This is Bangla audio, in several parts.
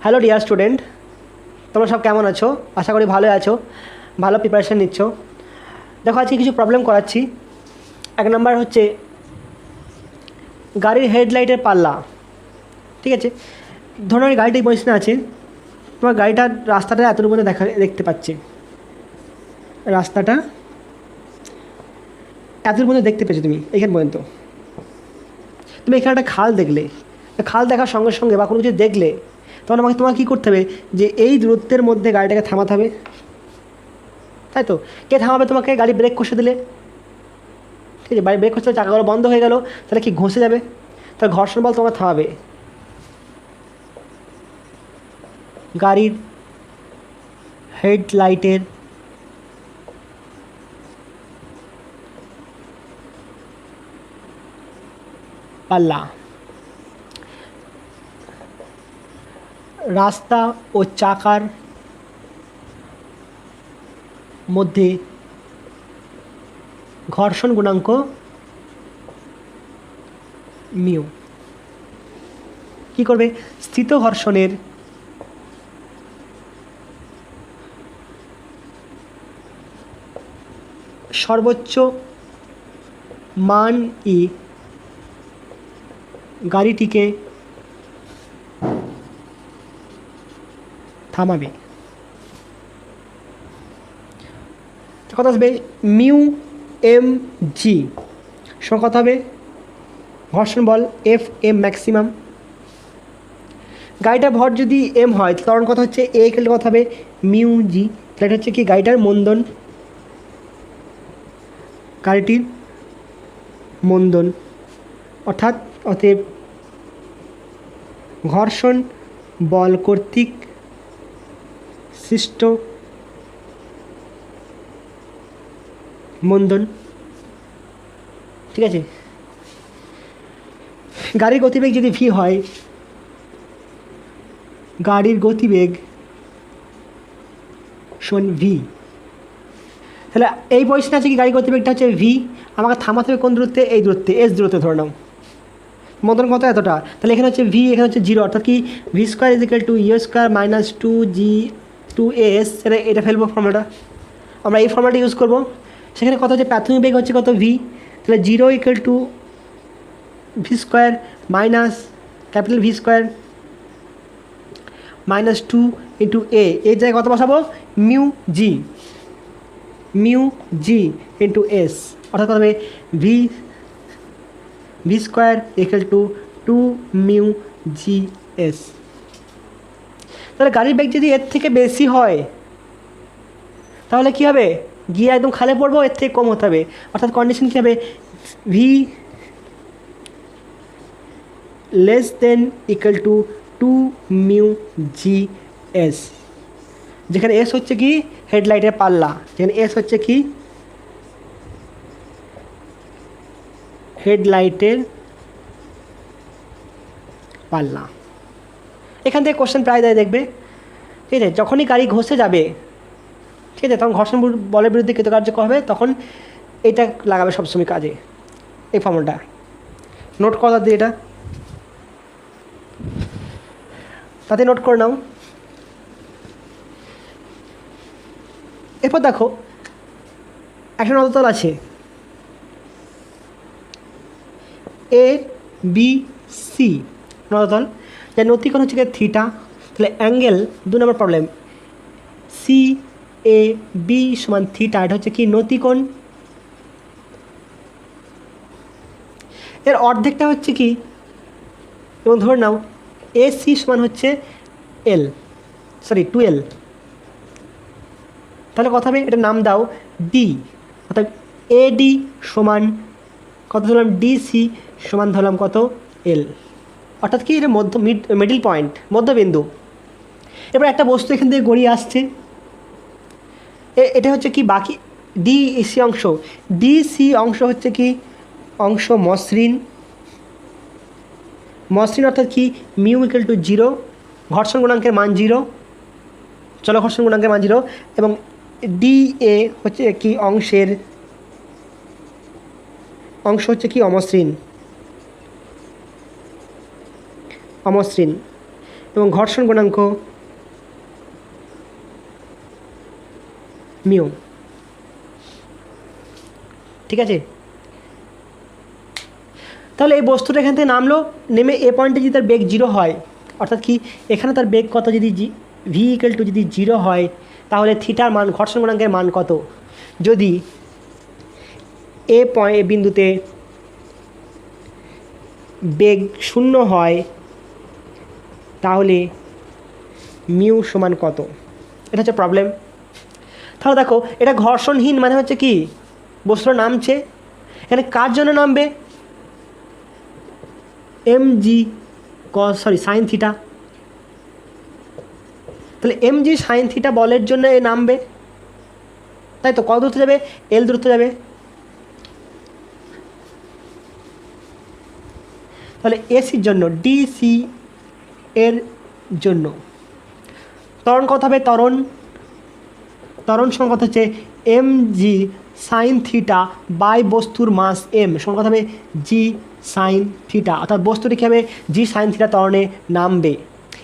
হ্যালো ডিয়ার স্টুডেন্ট, তোমরা সব কেমন আছো? আশা করি ভালো আছো, ভালো প্রিপারেশান নিচ্ছ। দেখো আজকে কিছু প্রবলেম করাচ্ছি। এক নম্বর হচ্ছে গাড়ির হেডলাইটের পাল্লা। ঠিক আছে, ধরো এই গাড়িটা এই পজিশনে আছে, তোমার গাড়িটার রাস্তাটা এতটুকু মধ্যে দেখতে পাচ্ছে, রাস্তাটা এতটুকু মধ্যে দেখতে পেয়েছো তুমি এখান পর্যন্ত। তুমি এখানে একটা খাল দেখলে, খাল দেখার সঙ্গে সঙ্গে বা কোনো কিছু দেখলে তখন তোমাকে কী করতে হবে, যে এই দূরত্বের মধ্যে গাড়িটাকে থামাতে হবে, তাই তো? কে থামাবে তোমাকে? গাড়ি ব্রেক কষে দিলে, ঠিক আছে, ব্রেক কষে চাকাগুলো বন্ধ হয়ে গেল, তাহলে কি ঘষে যাবে? তাহলে ঘর্ষণ বল তোমাকে থামাবে। গাড়ির হেডলাইটের পাল্লা রাস্তা ও চাকার মধ্যে ঘর্ষণ গুণাঙ্ক মিউ কী করবে? স্থিত ঘর্ষণের সর্বোচ্চ মান ই গাড়িটিকে থামাবে। কত আসবে? মিউ এম জি সমান কত হবে? ঘর্ষণ বল এফ এম ম্যাক্সিমাম। গাড়িটার ভর যদি এম হয় তখন কথা হচ্ছে এ ইকুয়াল কথা হবে মিউ জি। তাহলে এটা হচ্ছে কি গাড়িটার মন্দন, গাড়িটির মন্দন, অর্থাৎ অতএব ঘর্ষণ বল কর্তৃক সৃষ্ট মন্দন। ঠিক আছে, গাড়ির গতিবেগ যদি ভি হয়, গাড়ির গতিবেগ সমান ভি, তাহলে এই পজিশনে আছে কি গাড়ির গতিবেগটা হচ্ছে ভি, আমাকে থামাতে হবে কোন দূরত্বে? এই দূরত্বে, এস দূরত্বে ধরে নাও। মদন কত? এতটা। তাহলে এখানে হচ্ছে ভি, এখানে হচ্ছে জিরো, অর্থাৎ কি V square is equal to you square minus two G two S. এটা ফেলবো ফর্মুলাটা, আমরা এই ফর্মুলাটা ইউজ করবো। সেখানে কত হচ্ছে? প্রাথমিক বেগ হচ্ছে কত? ভি। তাহলে zero equal to V square minus capital V square minus two into এই জায়গায় কত বসাবো? Mu G, mu G into S, অর্থাৎ কত হবে? V V square equal to two mu G S. তাহলে গাড়ির বেগ যদি এর থেকে বেশি হয় তাহলে কী হবে? গিয়ে একদম খালে পড়বো, এর থেকে কম হতে হবে, অর্থাৎ কন্ডিশন কী হবে? V less than equal to two mu G s, যেখানে এস হচ্ছে কি হেডলাইটের পাল্লা, যেখানে এস হচ্ছে কি হেডলাইটের পাল্লা। এখান থেকে কোশ্চেন প্রায় দেয় দেখবে, ঠিক আছে? যখনই গাড়ি ঘষে যাবে, ঠিক আছে, তখন ঘর্ষণ বলের বিরুদ্ধে কৃতকার্য হবে, তখন এটা লাগাবে সবসময় কাজে, এই ফর্মুলাটা নোট করা দিয়ে এটা তাতে নোট করে নাও। এরপর দেখো একটা নদতল আছে এ বি সি নদতল, যার নতিকোণ হচ্ছে থিটা। তাহলে angle 2 number problem, C A B সমান থিটা, এটা হচ্ছে কি নতিকোণ। এর অর্ধেকটা হচ্ছে কি, এবং ধরে নাও এ সি সমান হচ্ছে এল, সরি 2L। তাহলে কথা হবে, এটা নাম দাও ডি, অর্থাৎ এডি সমান কত ধরলাম? ডিসি সমান ধরলাম কত? এল, অর্থাৎ কি এটা মিডল পয়েন্ট, মধ্যবিন্দু। এবার একটা বস্তু এখান থেকে গড়িয়ে আসছে, এটা হচ্ছে কি বাকি ডিসি অংশ, ডিসি অংশ হচ্ছে কি অংশ মসৃণ, মসৃণ অর্থাৎ কি মিউ ইকুয়াল টু জিরো, ঘর্ষণ গুণাঙ্কের মান জিরো, চলো ঘর্ষণ গুণাঙ্কের মান জিরো, এবং ডি এ হচ্ছে কি অংশ হচ্ছে কি অমসৃণ, অমসৃণ। এবং ঘর্ষণ গুণাঙ্ক মিউ। ঠিক আছে, তাহলে এই বস্তুটা এখান থেকে নামলো, নেমে এ পয়েন্টে যদি তার বেগ 0 হয়, অর্থাৎ কি এখানে তার বেগ কত, যদি ভি ইকুয়াল টু যদি 0 হয়, তাহলে থিটার মান, ঘর্ষণ গুণাঙ্কের মান কত? যদি এ বিন্দুতে বেগ 0 হয়, তাহলে মিউ সমান কত? এটা হচ্ছে প্রবলেম। তাহলে দেখো, এটা ঘর্ষণহীন মানে হচ্ছে কি বস্তুটা নামছে, এখানে কার জন্য নামবে? mg sine theta. তাহলে mg সাইন থিটা বলের জন্য এ নামবে, তাই তো। কত দূরত্ব যাবে? এল দূরত্ব যাবে। তাহলে এসির জন্য, ডিসি এর জন্য ত্বরণ কত হবে? ত্বরণ সমান কত হচ্ছে mg সাইন থিটা বাই বস্তুর মাস m সমান কত হবে? জি সাইন থিটা। অর্থাৎ বস্তুটি কী হবে? জি সাইন থিটা ত্বরণে নামবে।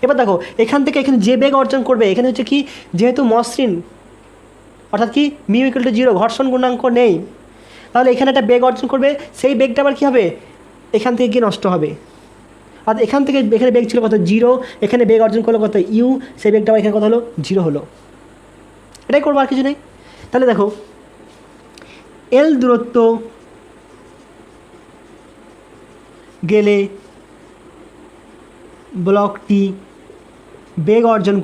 এবার দেখো, এখান থেকে এখানে যে বেগ অর্জন করবে, এখানে হচ্ছে কি, যেহেতু মসৃণ, অর্থাৎ কি মিউ ইকুয়াল টু 0, ঘর্ষণ গুণাঙ্ক নেই, তাহলে এখানে একটা বেগ অর্জন করবে, সেই বেগটা আবার কী হবে? এখান থেকে গিয়ে নষ্ট হবে। অর্থাৎ এখান থেকে এখানে বেগ ছিল কত? 0, এখানে বেগ অর্জন করলো কত? ইউ, সেই বেগটা আবার এখানে কত হলো? 0 হলো। এটাই করবো, আর কিছু নেই। তাহলে দেখো, এল দূরত্ব গেলে ব্লকটি বেগ অর্জন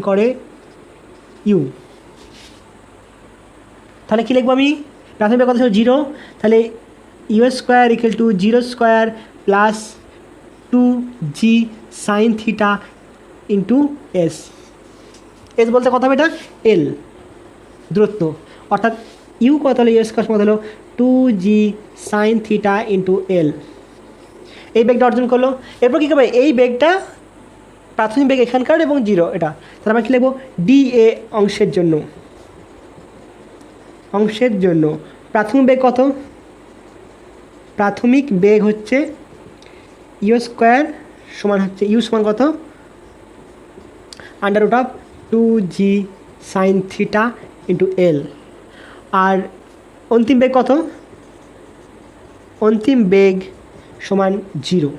করে ইউ। তাহলে কী লিখবো আমি? প্রাথমিক বেগ কত ছিল? 0। তাহলে u square equal to 0 square plus 2g sine theta into s. S বলতে কত হবে? এটা এল দূরত্ব, অর্থাৎ ইউ কত হলো? ইউ স্কোয়ার কত হলো? 2g sine theta into L. এই বেগটা অর্জন করলো। এরপর কী করবে? এই বেগটা প্রাথমিক বেগ এখানকার এবং 0 এটা, তাহলে আমরা কী লিখবো? ডি এ অংশের জন্য প্রাথমিক বেগ কত? প্রাথমিক বেগ হচ্ছে ইউ স্কোয়ার সমান হচ্ছে ইউ সমান কত? √2g sine theta into L. আর অন্তিম বেগ কত? অন্তিম বেগ সমান 0।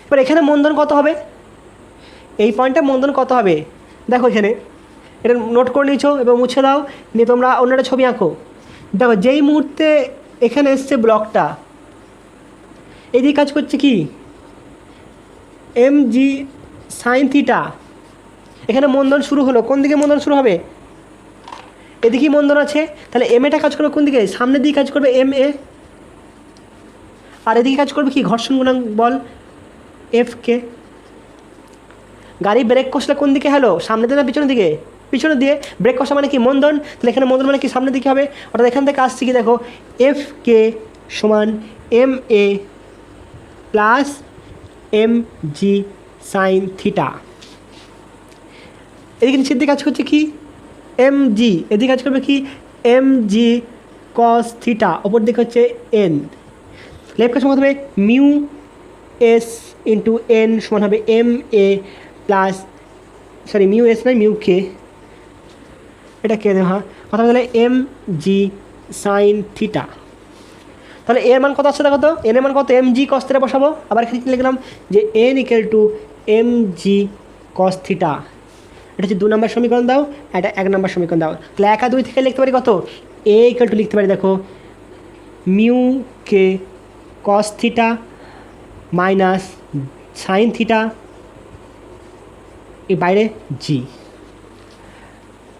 এবার এখানে মন্দন কত হবে? এই পয়েন্টে মন্দন কত হবে? দেখো, এখানে এটা নোট করে নিয়েছো এবং মুছে দাও, নিয়ে তোমরা অন্য একটা ছবি আঁকো। দেখো, যেই মুহূর্তে এখানে এসছে ব্লকটা, এদিকে কাজ করছে কি mg সাইন থিটা, এখানে মন্দন শুরু হলো। কোন দিকে মন্দন শুরু হবে? এদিকেই মন্দন আছে। তাহলে এম এটা কাজ করবে কোন দিকে? সামনের দিকে কাজ করবে এম এ, আর এদিকে কাজ করবে কি? ঘর্ষণ গুণাঙ্ক বল এফ কে। গাড়ি ব্রেক কষলে কোন দিকে হলো? সামনের দিকে না পিছনের দিকে? পিছনের দিয়ে। ব্রেক কষা মানে কি? মন্দন। তাহলে এখানে মন্দন মানে কি? সামনের দিকে হবে। অর্থাৎ এখান থেকে আসছে কি? দেখো, এফ কে সমান M A plus M G sine theta. এদিকে নিচের দিকে কাজ করছে কি? M G. এদিকে কাজ করবে কি? এম জি কস থিটা। ওপর দিকে হচ্ছে এন। লেফট কাজ সমান হবে মিউ এস ইন্টু এন সমান হবে M A plus, sorry mu S নয়, মিউ কে, এটা কে দেওয়া, কথা বলে এম জি সাইন থিটা। তাহলে এর মান কত আসছে? দেখো তো, এন এর মান কত? এম জি কস থিটা বসাবো। আবার এখানে কি লিখলাম? যে n equal to m G cos theta. এটা হচ্ছে 2 নম্বর সমীকরণ দাও, এটা 1 নম্বর সমীকরণ দাও। তাহলে 1 আর 2 থেকে লিখতে পারি কত? এ ইকুয়াল টু লিখতে পারি, দেখো, mu K cos theta minus sine theta, এই বাইরে জি।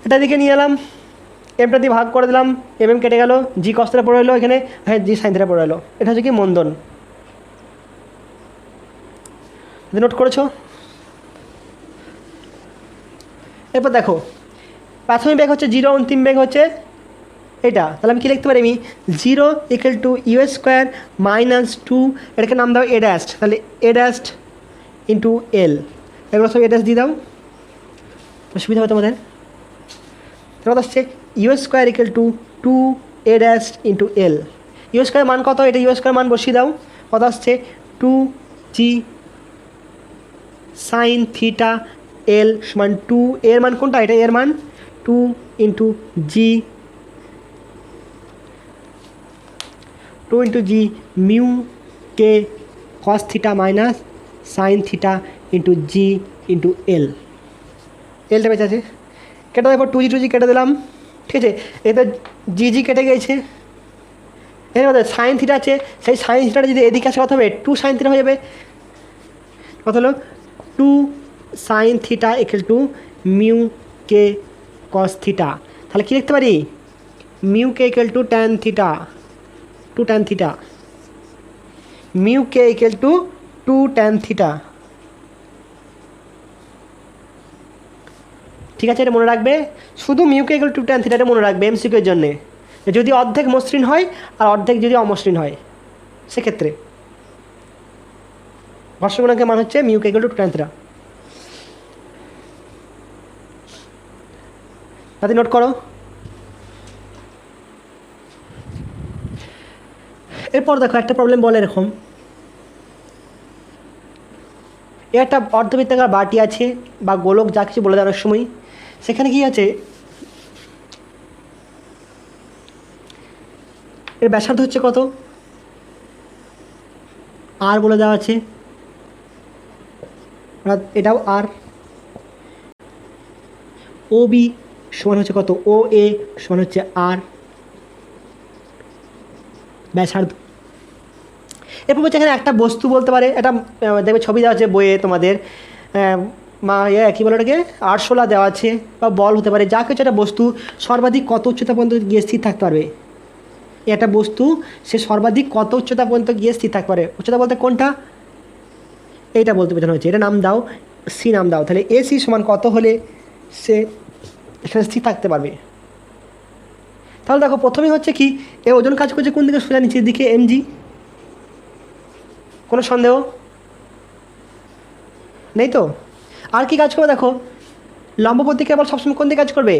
এটা দিকে নিয়ে এলাম, এমটা দিয়ে ভাগ করে দিলাম, এম কেটে গেল, জি কস থিটা পড়ে এলো এখানে, হ্যাঁ জি সাইন থিটা পড়ে এলো। এটা হচ্ছে কি? মন্দন। নোট করেছো? এরপর দেখো, প্রাথমিক বেগ হচ্ছে 0, অন্তিম বেগ হচ্ছে এটা। তাহলে আমি কী লিখতে পারি? আমি 0 equal to you square minus 2, এটাকে নাম দাও এ ড্যাস্ট। তাহলে এ ড্যাস্ট ইন্টু এল, এগুলো সব এ ড্যাস্ট দিয়ে দাও, সুবিধা হবে তোমাদের। তারপর আসছে you square equal to 2 A dash into L. U square মান কত? এটা ইউ স্কোয়ার মান বসিয়ে দাও। কত আসছে? 2g সাইন থিটা এল সমান 2, এর মান কোনটা, এটা এর মান 2 into G, 2 into G mu K cos theta minus sine theta into G into L, এলটা বেঁচে আছে, কেটে দেবো 2g কেটে দিলাম, ঠিক আছে, এতে জি কেটে গেছে, এর মধ্যে সাইন থিটা আছে, সেই সাইন থিটাটা যদি এদিকে আসে কত হবে, 2 সাইন থিটা হয়ে যাবে, কত হলো 2 sine theta equal to mu K cos theta, তাহলে কী লিখতে পারি, mu K equal to tan theta, 2 tan theta, mu K equal to 2 tan theta, ঠিক আছে, এটা মনে রাখবে, শুধু mu K equal to tan theta, এটা মনে রাখবে এমসিকিউ এর জন্যে, যদি অর্ধেক মসৃণ হয় আর অর্ধেক যদি অমসৃণ হয় সেক্ষেত্রে ঘর্ষণ গুণাঙ্কের মান হচ্ছে mu K equal to 2 tan theta. তাতে নোট করো। এরপর দেখো একটা প্রবলেম বলে এরকম, একটা অর্ধবৃত্তাকার বাটি আছে বা গোলক যা কিছু বলে দেয় অনেক সময়, সেখানে কি আছে, এর ব্যাসার্ধ হচ্ছে কত, আর বলে দেওয়া আছে, এটাও আর, ও বি সমান হচ্ছে কত, ও এ সমান হচ্ছে আর ব্যাসার্ধ। এরপর হচ্ছে এখানে একটা বস্তু বলতে পারে, এটা দেখবে ছবি দেওয়া আছে বইয়ে তোমাদের, কী বলে ওটাকে, আরশোলা দেওয়া আছে বা বল হতে পারে, যা কিছু একটা বস্তু সর্বাধিক কত উচ্চতা পর্যন্ত গিয়ে স্থির থাকতে পারবে, একটা বস্তু সে সর্বাধিক কত উচ্চতা পর্যন্ত গিয়ে স্থির থাকতে পারে, উচ্চতা বলতে কোনটা, এইটা বলতে বোঝানো হয়েছে, এটা নাম দাও, সি নাম দাও, তাহলে এ সি সমান কত হলে সে এখানে স্থির থাকতে পারবে। তাহলে দেখো প্রথমেই হচ্ছে কি, এ ওজন কাজ করছে কোন দিকে, সোজা নিচের দিকে এমজি, কোনো সন্দেহ নেই তো। আর কি কাজ করবে দেখো, লম্ব প্রতিক্রিয়া আবার সবসময় কোন দিকে কাজ করবে,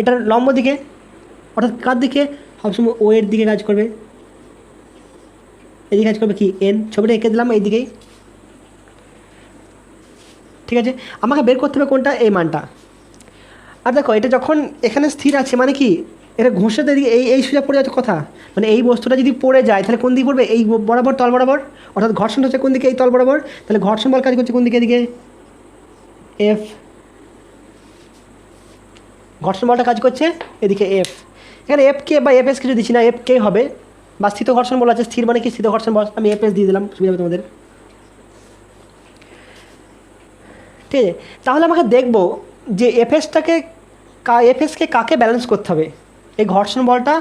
এটার লম্ব দিকে, অর্থাৎ কার দিকে, সবসময় ও এর দিকে কাজ করবে, এদিকে কাজ করবে কি এন, ছবিটা এঁকে দিলাম এই দিকেই, ঠিক আছে, আমাকে বের করতে হবে কোনটা, এই মানটা। আর দেখো এটা যখন এখানে স্থির আছে মানে কি, এটা ঘষে দিকে এই সোজা পড়ে যাচ্ছে কথা, মানে এই বস্তুটা যদি পড়ে যায় তাহলে কোন দিকে পড়বে, এই বরাবর তল বরাবর, অর্থাৎ ঘর্ষণ হচ্ছে কোন দিকে, এই তল বরাবর, তাহলে ঘর্ষণ বল কাজ করছে কোন দিকে, এদিকে এফ, ঘর্ষণ বলটা কাজ করছে এদিকে এফ, এখানে এফ কে বা এফ এস কিছু দিচ্ছি না, এফ কে হবে, বা স্থিত ঘর্ষণ বল আছে, স্থির মানে কি স্থিত ঘর্ষণ বল, আমি এফ এস দিয়ে দিলাম, সুবিধা হবে তোমাদের, ঠিক আছে। তাহলে আমাকে দেখবো যে এফএসকে কাকে ব্যালেন্স করতে হবে, এই ঘর্ষণ বলটা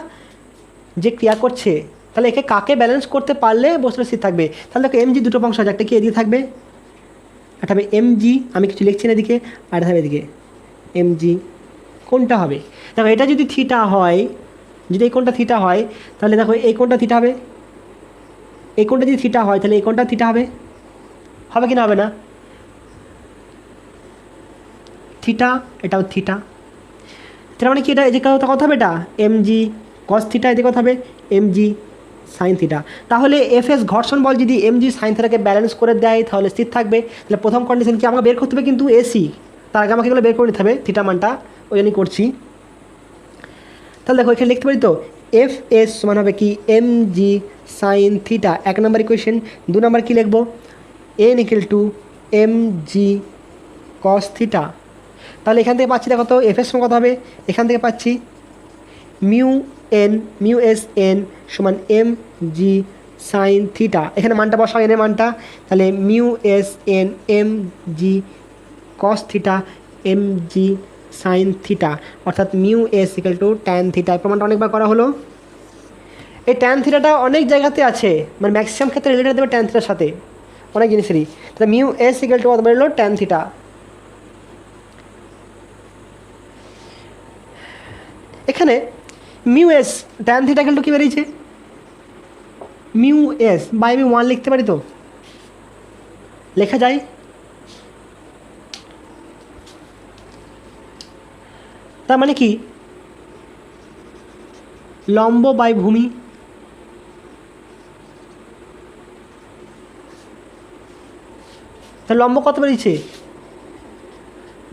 যে ক্রিয়া করছে তাহলে একে কাকে ব্যালেন্স করতে পারলে বস্তুটা স্থির থাকবে, তাহলে দেখো এমজি দুটো অংশ আছে, একটা কি এদিকে থাকবে, একটা হবে এমজি, আমি কিছু লিখছি না এদিকে, আর থাকবে এদিকে এমজি, কোনটা হবে, দেখো এটা যদি থিটা হয়, যদি এই কোণটা থিটা হয় তাহলে দেখো এই কোণটা থিটা হবে, এই কোণটা যদি থিটা হয় তাহলে এই কোণটা থিটা হবে, হবে কি না হবে না, থিটা, এটাও থিটা, তার মানে কি এটা এই যে কথা হবে, এটা এমজি কস থিটা, এদিকে কথা হবে এমজি সাইন থিটা, তাহলে এফএস ঘর্ষণ বল যদি এমজি সাইন থিটাকে ব্যালেন্স করে দেয় তাহলে স্থির থাকবে, তাহলে প্রথম কন্ডিশন কি আমাকে বের করতে হবে কিন্তু এসি, তার আগে আমাকে এগুলো বের করে নিতে হবে থিটা মানটা, ওই জন্যই করছি। তাহলে দেখো এখানে লিখতে পারি তো, এফ এস সমান হবে কি এমজি সাইন থিটা, 1 নম্বর ইকুয়েশন। 2 নম্বর কী লিখবো, N equal two MG cos theta, তাহলে এখান থেকে পাচ্ছি দেখো তো এফ এর সমান কত হবে, এখান থেকে পাচ্ছি মিউ এস এন সমান এম জি সাইন থিটা, এখানে মানটা বসাও এনের মানটা, তাহলে মিউ এস এন এম জি cos theta M G sine theta, অর্থাৎ mu S equal to tan theta, এই প্রমাণটা অনেকবার করা হলো। এই ট্যান থিটাটা অনেক জায়গাতে আছে, মানে ম্যাক্সিমাম ক্ষেত্রে রিলেটেড দেবে ট্যান থিটার সাথে অনেক জিনিসেরই, তাহলে মিউ এস ইকুয়াল টু কত বেরোলো ট্যান থিটা। এখানে mu S tan theta equal to কী বেরিয়েছে, মিউ এস বাই আমি 1 লিখতে পারি তো, লেখা যায়, তার মানে কি লম্ব বাই ভূমি, তাহলে লম্ব কত বেরিয়েছে,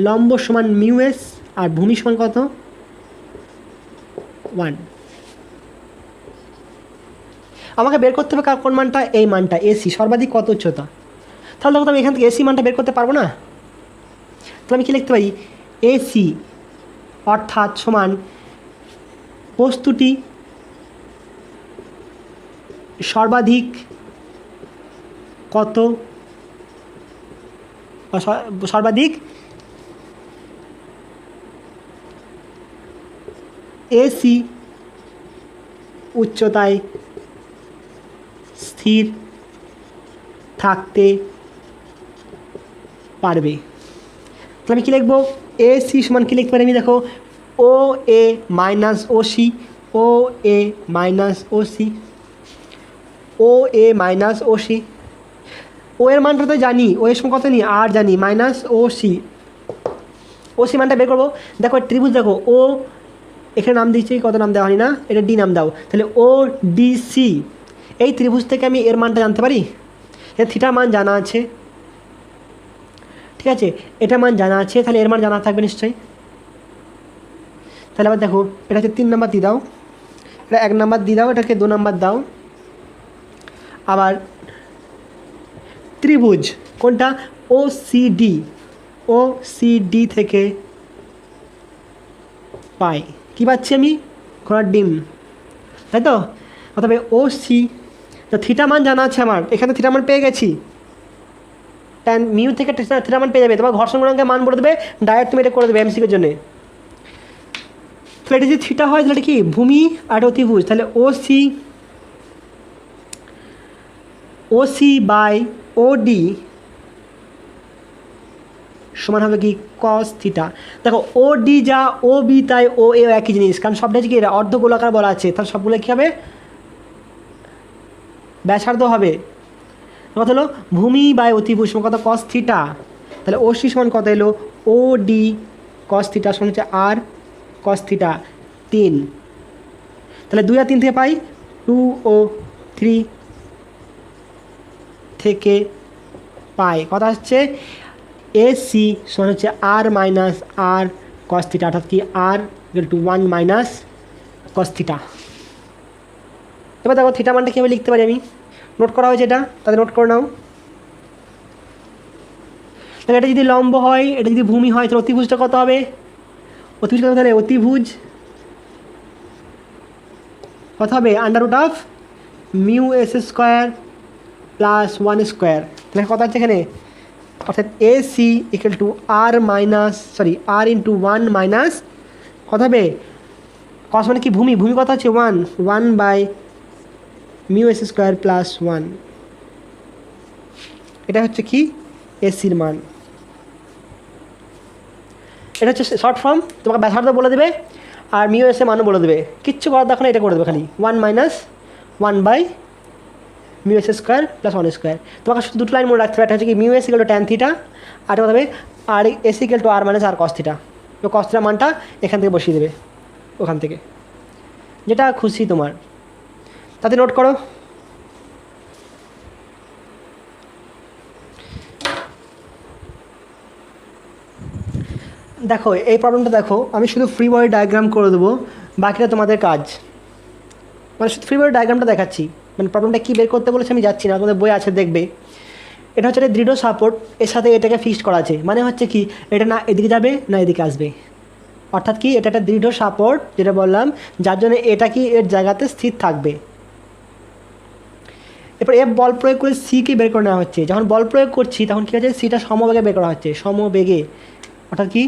লম্ব সমান মিউ এস আর ভূমি সমান কত 1। আমাকে বের করতে হবে কোন মানটা, এই মানটা এসি সর্বাধিক কত উচ্চতা। তাহলে দেখো আমি এখান থেকে এসি মানটা বের করতে পারবো না। তাহলে আমি কী লিখতে পারি, এসি অর্থাৎ সমান বস্তুটি সর্বাধিক কত, সর্বাধিক এসি উচ্চতায় স্থির থাকতে পারবে। তাহলে আমি কী লিখবো, এসি সমান কী লিখতে পারি আমি, দেখো ও এ মাইনাস ও সি, ও এ মাইনাস ও সি, ও এ মাইনাস ও সি। ও এর মানটা তো জানি, ও এর সময় কত নিই আর জানি, মাইনাস ও সি, ও সি মানটা বের করবো। দেখো ত্রিভুজ, দেখো ও এখানে নাম দিচ্ছি, কত নাম দেওয়া হয় না, এটা ডি নাম দাও। তাহলে ও ডি সি, এই ত্রিভুজ থেকে আমি এর মানটা জানতে পারি। এর থিটার মান জানা আছে, ঠিক আছে, এটা মান জানা আছে, তাহলে এর মান জানা থাকবে নিশ্চয়ই। তাহলে আবার দেখো এটা হচ্ছে 3 নাম্বার দিয়ে দাও, এটা 1 নাম্বার দিয়ে দাও, এটাকে 2 নাম্বার দাও। আবার ত্রিভুজ কোনটা, ও সি ডি, ও সি ডি থেকে পাই কী পাচ্ছি আমি, ঘোড়ার ডিম, তাই তো। অথবা ও সি, তো থিটা মান জানা আছে আমার, এখানে থিটা মান পেয়ে গেছি, ট্যান মিউ থেকে থিটা মান পেয়ে যাবে। তোমার ঘর্ষণ গুণাঙ্কের মান বলে দেবে, ডাইরেক্ট তুমি এটা করে দেবে এমসিকের জন্য। তাহলে এটা যদি থিটা হয় তাহলে এটা কি ভূমি আর অতিভুজ, তাহলে ও সি বাই ও ডি সমান হবে কি কস থিটা। দেখো ও ডি যা ও বি তাই ও এ একই জিনিস, কারণ সবটা কি এটা অর্ধগোলাকার বলা আছে, তাহলে সবগুলো কী হবে ব্যাসার্ধ হবে। কত হলো ভূমি বাই অতিভুজ সমান কত কস থিটা, তাহলে ও সি সমান কত এলো ও ডি কস থিটা সমান হচ্ছে আর কস থিটা 3। তাহলে 2 আর 3 থেকে পাই 2 ও 3 থেকে পাই কত আসছে, এসি সমান হচ্ছে আর মাইনাস আর কস থিটা, অর্থাৎ কি R equal to 1 minus cos theta. এবার দেখো থিটা মানটা কীভাবে লিখতে পারি আমি, নোট করা হয়েছে এটা, তাদের নোট করে নাও। তাহলে এটা যদি লম্ব হয়, এটা যদি ভূমি হয়, তাহলে অতিভুজটা কত হবে, অতিভুজ কত, তাহলে অতিভুজ কত হবে √, mu s square plus 1 square. তাহলে কত আছে এখানে, অর্থাৎ AC equal to R minus r into 1 minus কত হবে কস মানে কি ভূমি, ভূমি কত আছে 1 by mu s square plus 1, এটা হচ্ছে কি এসির মান। এটা হচ্ছে শর্ট ফর্ম, তোমাকে ব্যাসার্ধ বলে দেবে আর মিউ এস এর মানও বলে দেবে, কিচ্ছু করার দেখো না, এটা করে দেবে খালি 1 minus 1 by mu s square plus 1 square. তোমাকে শুধু দুটো লাইন মনে রাখতে হবে, একটা হচ্ছে কি mu S equal to tan theta, আর হবে R S equal to R minus R cos theta. তো কস থিটার মানটা এখান থেকে বসিয়ে দেবে, ওখান থেকে যেটা খুশি তোমার, তাতে নোট করো। দেখো এই প্রবলেমটা দেখো, আমি শুধু ফ্রি বডি ডায়াগ্রাম করে দেবো, বাকিটা তোমাদের কাজ, মানে শুধু ফ্রি বডি ডায়াগ্রামটা দেখাচ্ছি, মানে প্রবলেমটা কী বের করতে বলেছে আমি যাচ্ছি না, তোমাদের বই আছে দেখবে। এটা হচ্ছে একটা দৃঢ় সাপোর্ট, এর সাথে এটাকে ফিক্সড করা আছে, মানে হচ্ছে কি এটা না এদিকে যাবে না এদিকে আসবে, অর্থাৎ কি এটা একটা দৃঢ় সাপোর্ট যেটা বললাম, যার জন্য এটা কি এর জায়গাতে স্থির থাকবে। এরপর এফ বল প্রয়োগ করে সিকে বের করে নেওয়া হচ্ছে, যখন বল প্রয়োগ করছি তখন কী হচ্ছে সিটা সমবেগে বের করা হচ্ছে, সমবেগে, অর্থাৎ কি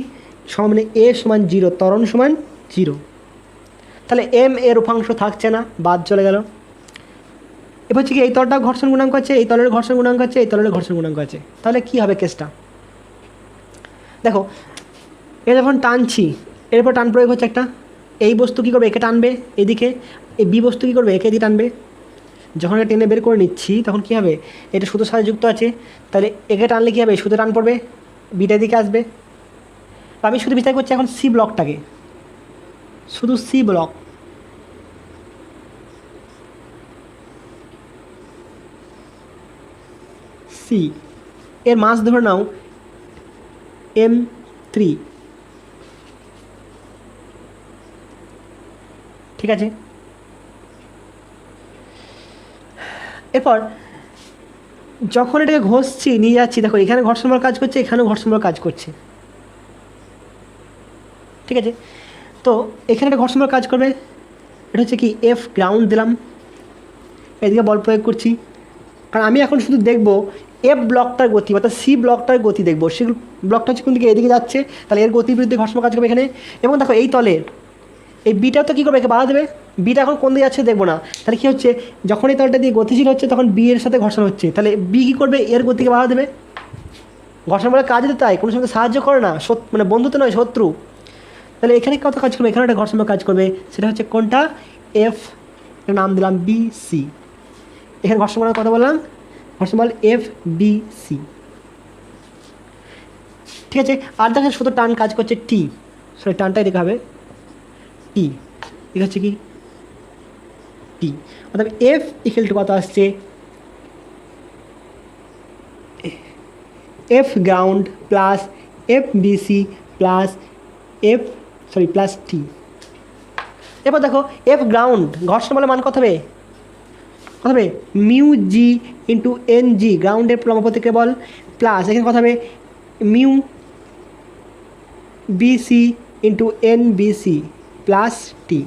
মানে এ সমান 0, ত্বরণ সমান 0, তাহলে এম এর উপাংশ থাকছে না, বাদ চলে গেল। এবার হচ্ছে কি এই তলটা ঘর্ষণ গুণাঙ্ক আছে, এই তলের ঘর্ষণ গুণাঙ্ক আছে, এই তলের ঘর্ষণ গুণাঙ্ক আছে, তাহলে কী হবে কেসটা দেখো, এ যখন টানছি এরপর টান প্রয়োগ হচ্ছে একটা, এই বস্তু কী করবে একে টানবে এদিকে, এই বি বস্তু কী করবে একে এদিকে টানবে, যখন এটা টেনে বের করে নিচ্ছি তখন কী হবে এটা সুতোর সাথে যুক্ত আছে, তাহলে একে টানলে কী হবে সুতো টান পড়বে, বিটা দিকে আসবে। আমি শুধু বিচার করছি এখন সি ব্লকটাকে, শুধু সি ব্লক, সি এর মাস ধরে নাও m3, ঠিক আছে। এরপর যখন এটাকে ঘষছি নিয়ে যাচ্ছি, দেখো এখানে ঘর্ষণ বল কাজ করছে, এখানেও ঘর্ষণ বল কাজ করছে, ঠিক আছে। তো এখানে একটা ঘর্ষণ বল কাজ করবে, এটা হচ্ছে কি এফ গ্রাউন্ড দিলাম, এদিকে বল প্রয়োগ করছি, কারণ আমি এখন শুধু দেখব এফ ব্লকটার গতি, অর্থাৎ সি ব্লকটার গতি দেখবো। সি ব্লকটা হচ্ছে কোন দিকে, এদিকে যাচ্ছে, তাহলে এর গতির বিরুদ্ধে ঘর্ষণ বল কাজ করবে এখানে। এবং দেখো এই তলের এই বিটাও তো কী করবে, একে বাধা দেবে। বিটা এখন কোন দিকে যাচ্ছে দেখবো না, তাহলে কী হচ্ছে, যখন এই তলটা দিয়ে গতিশীল হচ্ছে তখন বি এর সাথে ঘর্ষণ হচ্ছে, তাহলে বি কী করবে, এর গতিকে বাধা দেবে। ঘর্ষণ বলের কাজ তো তাই, কোনো সঙ্গে সাহায্য করে না, মানে বন্ধু তো নয়, শত্রু। তাহলে এখানে কত কাজ করবে, এখানে একটা ঘর্ষণ বল কাজ করবে, সেটা হচ্ছে কোনটা, এফ, এর নাম দিলাম বি সি। এখানে ঘর্ষণ বলের কথা বললাম, ঘর্ষণ বল এফ বি সি, ঠিক আছে। আর দেখেন শুধু টান কাজ করছে টি, সরি টানটাই দেখা হবে টি, ঠিক হচ্ছে কি টি, অর্থাৎ এফ ইকুয়াল টু কত আসছে, F ground plus F BC plus F plus T. এরপর দেখো এফ গ্রাউন্ড ঘর্ষণ বলের মান কত হবে, mu G into N G, গ্রাউন্ডের লম্বপ্রতিক্রিয়া বল, প্লাস এখানে কত হবে mu BC into N BC plus T.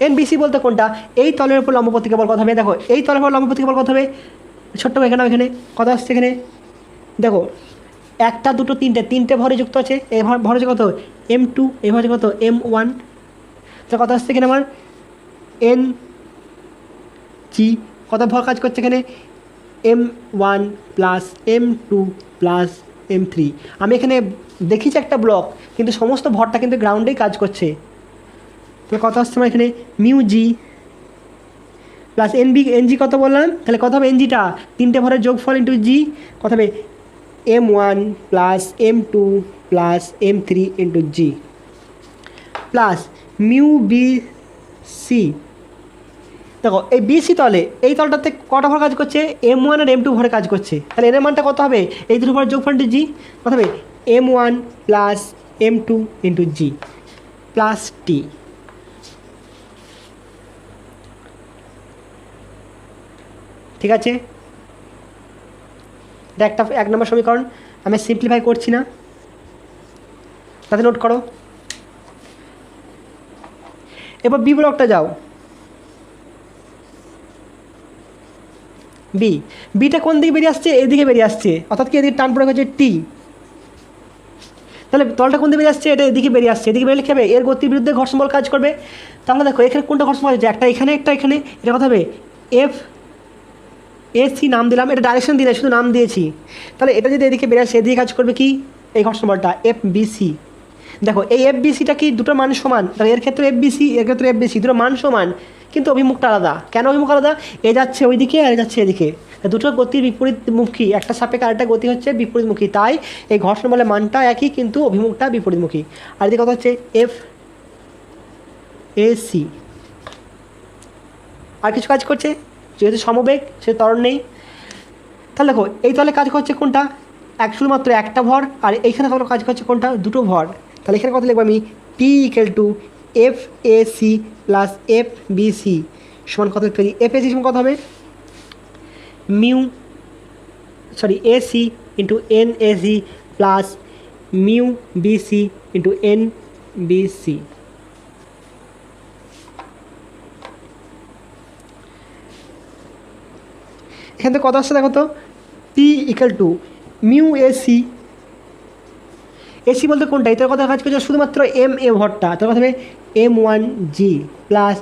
N BC বলতে কোনটা, এই তলের উপর লম্বপ্রতিক্রিয়া বল কত হবে, দেখো এই তলের উপর লম্বপ্রতিক্রিয়া বল কত হবে, ছোট্ট এখানে এখানে কত আসছে, এখানে দেখো একটা দুটো তিনটে ভরে যুক্ত আছে, এই ভর আছে কত m2, এই ভর আছে কত m1, তো কত আসছে এখানে আমার এন জি, কত ভর কাজ করছে এখানে m1 plus m2 plus m3। আমি এখানে দেখিছি একটা ব্লক, কিন্তু সমস্ত ভরটা কিন্তু গ্রাউন্ডেই কাজ করছে। তো কত আসছে আমার এখানে মিউ জি প্লাস এনজি কত বললাম, তাহলে কত হবে এনজিটা, তিনটে ভরের যোগফল ইন্টু জি, কত হবে m1 plus m2 plus m3 into জি প্লাস মিউ বি সি। দেখো এই বিসি তলে, এই তলটাতে কটা ভর কাজ করছে, m1 আর m2 ভরে কাজ করছে, তাহলে এর মানটা কত হবে, এই দুটো ভরের যোগফল ইন্টু জি, কত হবে m1 প্লাস m2 ইন্টু জি প্লাস টি। ঠিক আছে, এটা একটা 1 নম্বর সমীকরণ, আমি সিম্পলিফাই করছি না, তাতে নোট করো। এবার বি ব্লকটা যাও, বিটা কোন দিকে বেরিয়ে আসছে, এদিকে বেরিয়ে আসছে, অর্থাৎ কি এদিকে টান প্রয়োগ হচ্ছে টি, তাহলে তলটা কোন দিকে বেরিয়ে আসছে, এটা এদিকে বেরিয়ে আসছে, এদিকে বেরিয়ে হবে এর গতির বিরুদ্ধে ঘর্ষণ বল কাজ করবে। তাহলে দেখো এখানে কোনটা ঘর্ষণ বল আছে, একটা এখানে একটা এখানে, এটা কথা হবে এফ এসি নাম দিলাম, এটা ডাইরেকশন দিলে শুধু নাম দিয়েছি, তাহলে এটা যদি এদিকে বেরিয়ে আসে এদিকে কাজ করবে কি এই ঘর্ষণ বলটা এফ বিসি। দেখো এই এফ বিসিটা কি দুটো মান সমান, তাহলে এর ক্ষেত্রে এফ বিসি, এর ক্ষেত্রে এফ বিসি, দুটো মান সমান কিন্তু অভিমুখটা আলাদা। কেন অভিমুখ আলাদা, এ যাচ্ছে ওইদিকে আর এ যাচ্ছে এদিকে, দুটো গতির বিপরীতমুখী, একটা সাপেক্ষে আরেকটা গতি হচ্ছে বিপরীতমুখী, তাই এই ঘর্ষণ বলের মানটা একই কিন্তু অভিমুখটা বিপরীতমুখী। আর এদিকে কথা হচ্ছে এফ এসি, আর কিছু কাজ করছে, যেহেতু সমবেগ সে ত্বরণ নেই। তাহলে দেখো এই তলে কাজ করছে কোনটা, শুধুমাত্র একটা ভর, আর এইখানে কাজ করছে কোনটা, দুটো ভর। তাহলে এখানে কত লিখবো আমি, T equal to F A C plus F B C সমান কত লিখতে পারি, এফ এ সি সমান কত হবে AC into N AC plus mu BC into N BC. এখান থেকে কত আসছে দেখো তো, T equal to mu AC, AC বলতে কোনটা, এটার কথা কাজ করছে শুধুমাত্র এম এ ভরটা, তার কথা হবে m1g প্লাস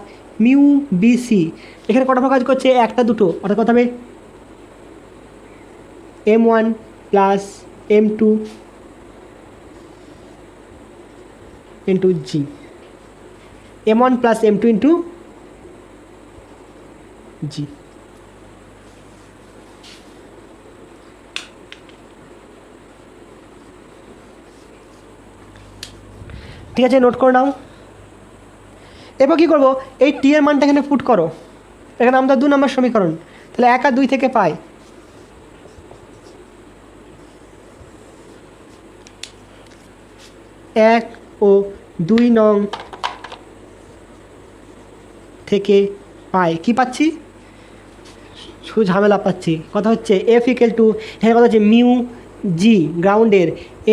মিউ বিসি, এখানে কটা ভর কাজ করছে, একটা দুটো, অর্থাৎ কথা হবে m1 প্লাস m2 ইন্টু জি, m1 প্লাস m2 ইন্টু জি। ঠিক আছে, নোট করে নাও। এরপর কী করবো, এই টি এর মানটা এখানে পুট করো, এখানে আমরা 2 নম্বর সমীকরণ, তাহলে 1 আর 2 থেকে পাই 1 ও 2 নং থেকে পাই কি পাচ্ছি, শুধু ঝামেলা পাচ্ছি। কথা হচ্ছে এফ ইকুয়াল টু, হ্যাঁ কথা হচ্ছে মিউ জি গ্রাউন্ডের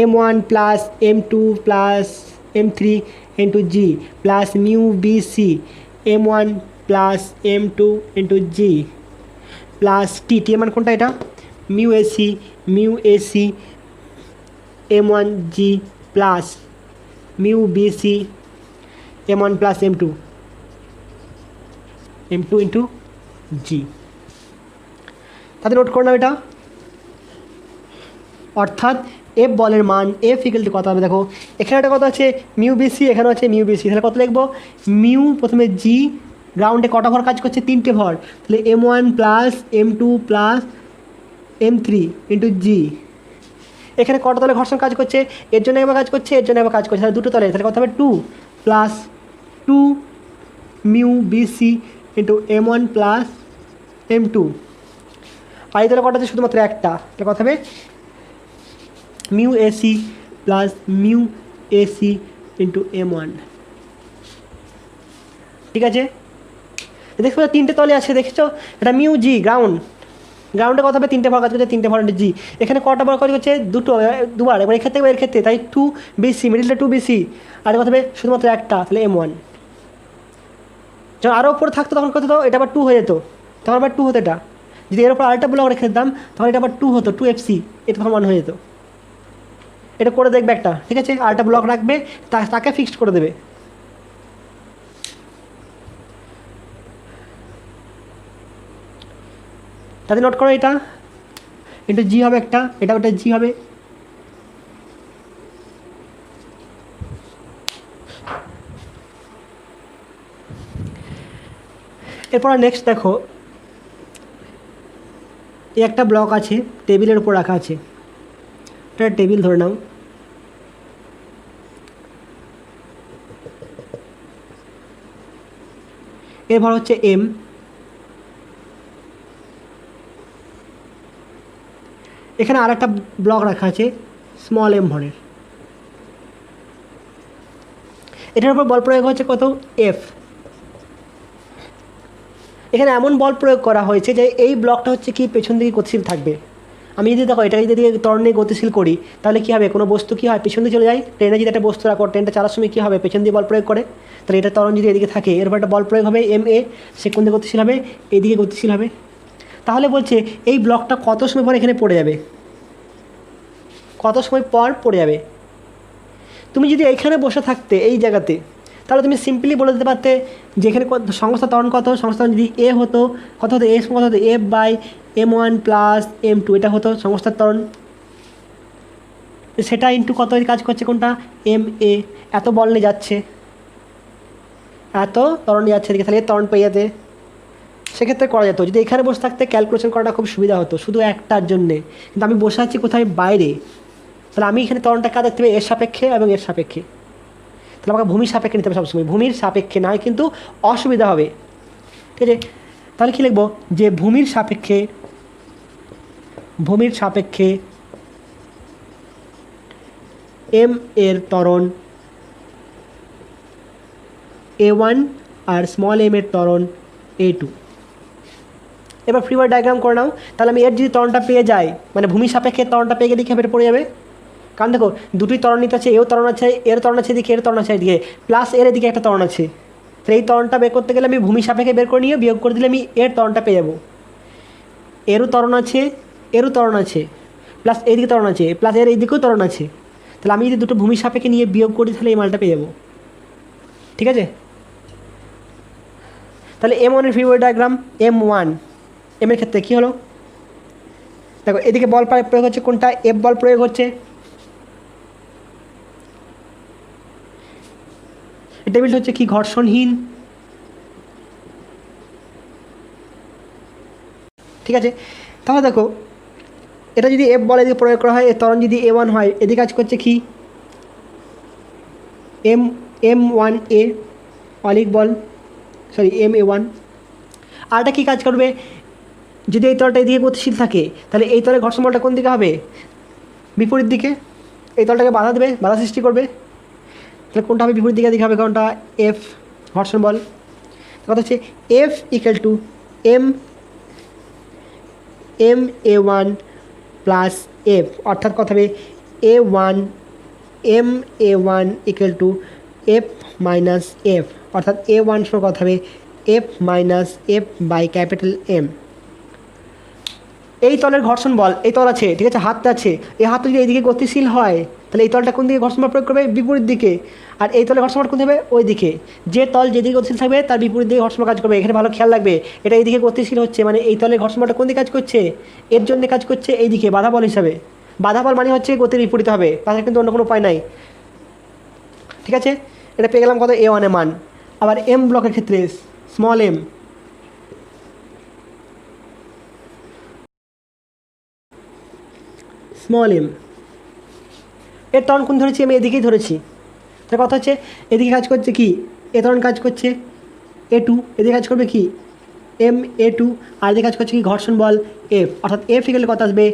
M1 plus M2 plus M3 into জি plus mu BC M1 plus M2 into জি প্লাস টি টি মান কোনটা, এটা mu AC M1 G plus mu BC M1 plus M2 into G. তাতে নোট করে নাও এটা। অর্থাৎ এফ বলের মান এফ ইকুয়াল টু কত হবে, দেখো এখানে একটা কত আছে মিউ বিসি, এখানে আছে মিউ বিসি, তাহলে কত লিখবো, মিউ প্রথমে জি গ্রাউন্ডে কটা ভর কাজ করছে, 3টে ভর, তাহলে M1 plus M2 plus M3 into জি। এখানে কটা তলে ঘর্ষণ কাজ করছে, এর জন্য একবার কাজ করছে, এর জন্য একবার কাজ করছে, তাহলে দুটো তলে, তাহলে কত হবে 2 plus 2 mu BC into M1 plus M2। আর এই তলে কটা আছে শুধুমাত্র একটা, তাহলে কত হবে mu AC plus mu AC into M1। ঠিক আছে, দেখছো 3টে তলে আছে, দেখেছো এটা মিউ জি গ্রাউন্ডে কত হবে 3টে ভর কাজ করছে, 3টে ভর জি। এখানে কটা ভর কাজ করছে, দুবার, এবার এক্ষেত্রে এর ক্ষেত্রে, তাই 2 বিসি মিডিলটা 2 বিসি, আর কত হবে শুধুমাত্র একটা, তাহলে M1। যখন আরও উপরে থাকতো তখন কত হতো, এটা আবার 2 হয়ে যেত, তখন আবার 2 হতো, এটা যদি এর উপর আরেকটা ব্লক রেখে দিতাম তখন এটা আবার 2 হতো, 2FC, এটা তখন 1 হয়ে যেত। এটা করে দেখবে একটা, ঠিক আছে, আরেকটা ব্লক রাখবে, তাকে ফিক্সড করে দেবে। তাতে নোট করো এটা ইন্টু জি হবে একটা, এটা ওটা জি হবে। এরপর নেক্সট দেখো, এই একটা ব্লক আছে টেবিলের উপর রাখা আছে, এটা টেবিল ধরে নাও, এর ভর হচ্ছে M, এখানে আর একটা ব্লক রাখা আছে স্মল m ভরের, এটার উপর বল প্রয়োগ হচ্ছে কত F। এখানে এমন বল প্রয়োগ করা হয়েছে যে এই ব্লকটা হচ্ছে কি পেছন দিকে গতিশীল থাকবে। আমি যদি দেখো এটাকে যদি ত্বরণে গতিশীল করি তাহলে কী হবে, কোনো বস্তু কী হয় পেছন দিকে চলে যায়, ট্রেনে যদি একটা বস্তু রাখো, ট্রেনটা চালার সময় কী হবে পেছন দিয়ে বল প্রয়োগ করে, তাহলে এটা ত্বরণ যদি এদিকে থাকে এর উপর একটা বল প্রয়োগ হবে MA, সে কোন দিকে গতিশীল হবে, এদিকে গতিশীল হবে। তাহলে বলছে এই ব্লকটা কত সময় পর এখানে পড়ে যাবে, কত সময় পর পড়ে যাবে। তুমি যদি এইখানে বসে থাকতে এই জায়গাতে, তাহলে তুমি সিম্পলি বলে দিতে পারতে যে এখানে সংস্থা ত্বরণ কত, সংস্থা যদি এ হতো কত হতো, এ কত হতো F/M1 প্লাস M2, এটা হতো সংস্থার ত্বরণ, সেটা ইন্টু কত কাজ করছে কোনটা MA, এত বল নিয়ে যাচ্ছে, এত ত্বরণ নিয়ে যাচ্ছে এদিকে, তাহলে ত্বরণ পেয়ে যেতে। সেক্ষেত্রে করা যেত যদি এখানে বসে থাকতে, ক্যালকুলেশন করাটা খুব সুবিধা হতো শুধু একটার জন্যে, কিন্তু আমি বসে আছি কোথায় বাইরে, তাহলে আমি এখানে ত্বরণটা কাজ দেখতে হবে এর সাপেক্ষে এবং এর সাপেক্ষে, তাহলে আমাকে ভূমির সাপেক্ষে নিতে হবে সবসময়, ভূমির সাপেক্ষে না হয় কিন্তু অসুবিধা হবে। ঠিক আছে, তাহলে কী লিখবো যে ভূমির সাপেক্ষে M এর ত্বরণ A1 আর স্মল m এর ত্বরণ A2। এবার ফ্রি বডি ডায়াগ্রাম করে নাও, তাহলে আমি এর যদি ত্বরণটা পেয়ে যাই, মানে ভূমির সাপেক্ষে ত্বরণটা পেয়ে গেলে কী হবে, পড়ে যাবে, কারণ দেখো দুটি ত্বরণিত আছে, এও ত্বরণ আছে, এর ত্বরণ আছে এদিকে, এর ত্বরণ আছে এদিকে, প্লাস এর এদিকে একটা ত্বরণ আছে, তাহলে এই ত্বরণটা বের করতে গেলে আমি ভূমি সাপেক্ষে বের করে নিয়ে বিয়োগ করে দিলে আমি এর ত্বরণটা পেয়ে যাবো। এরও ত্বরণ আছে, এরও ত্বরণ আছে, প্লাস এইদিকে ত্বরণ আছে, প্লাস এর এইদিকেও ত্বরণ আছে, তাহলে আমি যদি দুটো ভূমি সাপেক্ষে নিয়ে বিয়োগ করি তাহলে এই মালটা পেয়ে যাবো। ঠিক আছে, তাহলে M1 এর free body diagram, M1 M এর ক্ষেত্রে কী হলো, দেখো এদিকে বল প্রয়োগ হচ্ছে কোনটা, F বল প্রয়োগ হচ্ছে, টেবিলটা হচ্ছে কি ঘর্ষণহীন। ঠিক আছে, তাহলে দেখো এটা যদি F বল এদিকে প্রয়োগ করা হয়, এর ত্বরণ যদি A1 হয়, এদিকে কাজ করছে কি M1A অলিক বল, সরি MA1। আর এটা কী কাজ করবে, যদি এই তলটা এদিকে গতিশীল থাকে তাহলে এই তলে ঘর্ষণ বলটা কোন দিকে হবে, বিপরীত দিকে, এই তলটাকে বাধা দেবে, বাধা সৃষ্টি করবে। তাহলে কোনটা হবে বিপরীত দিকে হবে কোনটা এফ ঘর্ষণ বল। কথা হচ্ছে F equal to M M A one plus F, অর্থাৎ কথা হবে A one M A one equal to F minus F, অর্থাৎ এ ওয়ান সমান কথা হবে F minus F by capital M. এই তলের ঘর্ষণ বল, এই তল আছে ঠিক আছে, হাতটা আছে, এই হাতটা যদি এইদিকে গতিশীল হয় তাহলে এই তলটা কোন দিকে ঘর্ষণ বল প্রয়োগ করবে, বিপরীত দিকে। আর এই তলে ঘর্ষণ বল কোন হবে, ওই দিকে। যে তল যেদিকে গতিশীল থাকবে তার বিপরীত দিকে ঘর্ষণ বল কাজ করবে। এখানে ভালো খেয়াল রাখবে, এটা এইদিকে গতিশীল হচ্ছে মানে এই তলের ঘর্ষণ বলটা কোন দিকে কাজ করছে, এর জন্য কাজ করছে এইদিকে বাধা বল হিসাবে। বাধা বল মানে হচ্ছে গতির বিপরীত হবে, তাছাড়া কিন্তু অন্য কোনো উপায় নাই। ঠিক আছে, এটা পেয়ে গেলাম কত এ ওয়ানের মান। আবার এম ব্লকের ক্ষেত্রে স্মল এম, স্মল এম এর ত্বরণ কোন ধরেছি, আমি এদিকেই ধরেছি। তার কথা হচ্ছে এদিকে কাজ করছে কি, এ ত্বরণ কাজ করছে এ টু, এদিকে কাজ করবে কি এম এ টু, আর এদিকে কাজ করছে কি ঘর্ষণ বল এফ, অর্থাৎ এফ ইকুয়াল কত আসবে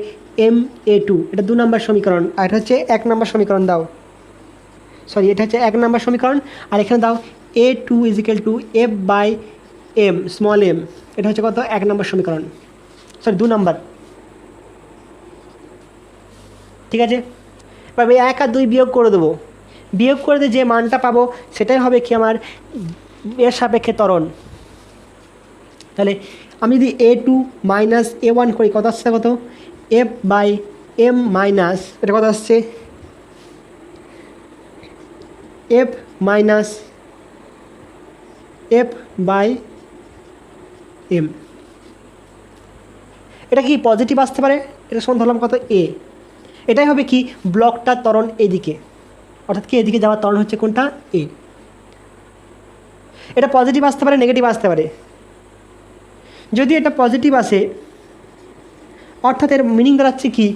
এম এ টু। এটা 2 নম্বর সমীকরণ, আর এটা হচ্ছে 1 নম্বর সমীকরণ দাও, সরি এটা হচ্ছে 1 নম্বর সমীকরণ। আর এখানে দাও A two is equal to F by M small M, এটা হচ্ছে কত 1 নম্বর সমীকরণ, সরি 2 নম্বর। ঠিক আছে, এবার 1 আর 2 বিয়োগ করে দেবো, বিয়োগ করে দিয়ে যে মানটা পাবো সেটাই হবে কি আমার এর সাপেক্ষে ত্বরণ। তাহলে আমি যদি এ টু মাইনাস এ ওয়ান করি কত আসছে, কত এফ বাই এম মাইনাস, এটা কত আসছে f minus F by m. এটা কি পজিটিভ আসতে পারে, এটা সমান ধরলাম কত এ। এটাই হবে কি ব্লকটার ত্বরণ এদিকে, অর্থাৎ কি এদিকে যাওয়ার ত্বরণ হচ্ছে কোনটা এ। এটা পজিটিভ আসতে পারে, নেগেটিভ আসতে পারে। যদি এটা পজিটিভ আসে অর্থাৎ এর মিনিং দাঁড়াচ্ছে কি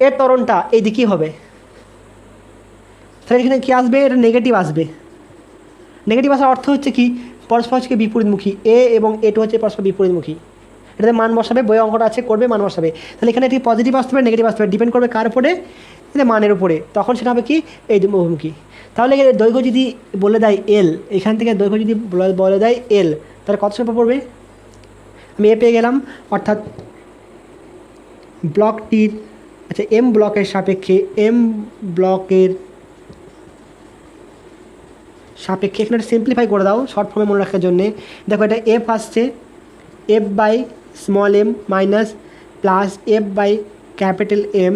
এর ত্বরণটা এইদিকেই হবে, তাহলে এখানে কী আসবে, এটা নেগেটিভ আসবে। নেগেটিভ আসার অর্থ হচ্ছে কি পরস্পরকে বিপরীতমুখী, এ এবং এ টু হচ্ছে পরস্পর বিপরীতমুখী। এটাতে মান বসাবে, বই অঙ্কটা আছে করবে, মান বসাবে। তাহলে এখানে এটি পজিটিভ আসতে পারে, নেগেটিভ আসতে পারে, ডিপেন্ড করবে কার উপরে, এটা মানের উপরে। তখন সেটা হবে কি এই মুখোমুখি। তাহলে দৈর্ঘ্য যদি বলে দেয় এল, এখান থেকে দৈর্ঘ্য যদি বলে দেয় এল, তাহলে কত সময় পড়বে, আমি এ পেয়ে গেলাম। অর্থাৎ ব্লকটির আচ্ছা এম ব্লকের সাপেক্ষে, এম ব্লকের সাপেক্ষে, এখানে সিম্পলিফাই করে দাও শর্ট ফর্মে মনে রাখার জন্যে। দেখো এটা এফ আসছে f by small m minus plus f by capital M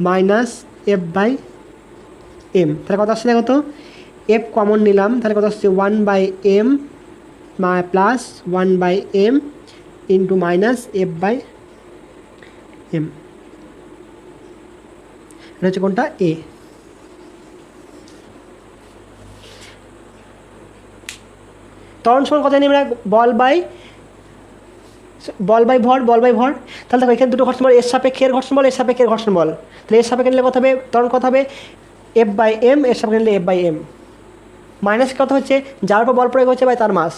minus F by m. তাহলে কত আসছে, দেখো তো এফ কমন নিলাম, তাহলে কত আসছে 1 by m plus 1 by m into minus F by m, এটা হচ্ছে কোনটা এ। ত্বরণ সমান কথা জানি আমরা বল বাই ভর, বল বাই ভর। তাহলে দেখো এখানে দুটো ঘর্ষণ বল, এর সাপেক্ষে এর ঘর্ষণ বল, এর সাপেক্ষে এর ঘর্ষণ বল। তাহলে এর সাপেক্ষে নিলে কথা হবে ত্বরণ কথা হবে এফ বাই এম, এর সাপেক্ষে নিলে এফ বাই এম। মাইনাস কথা হচ্ছে যার উপর বল প্রয়োগ হচ্ছে বাই তার মাস,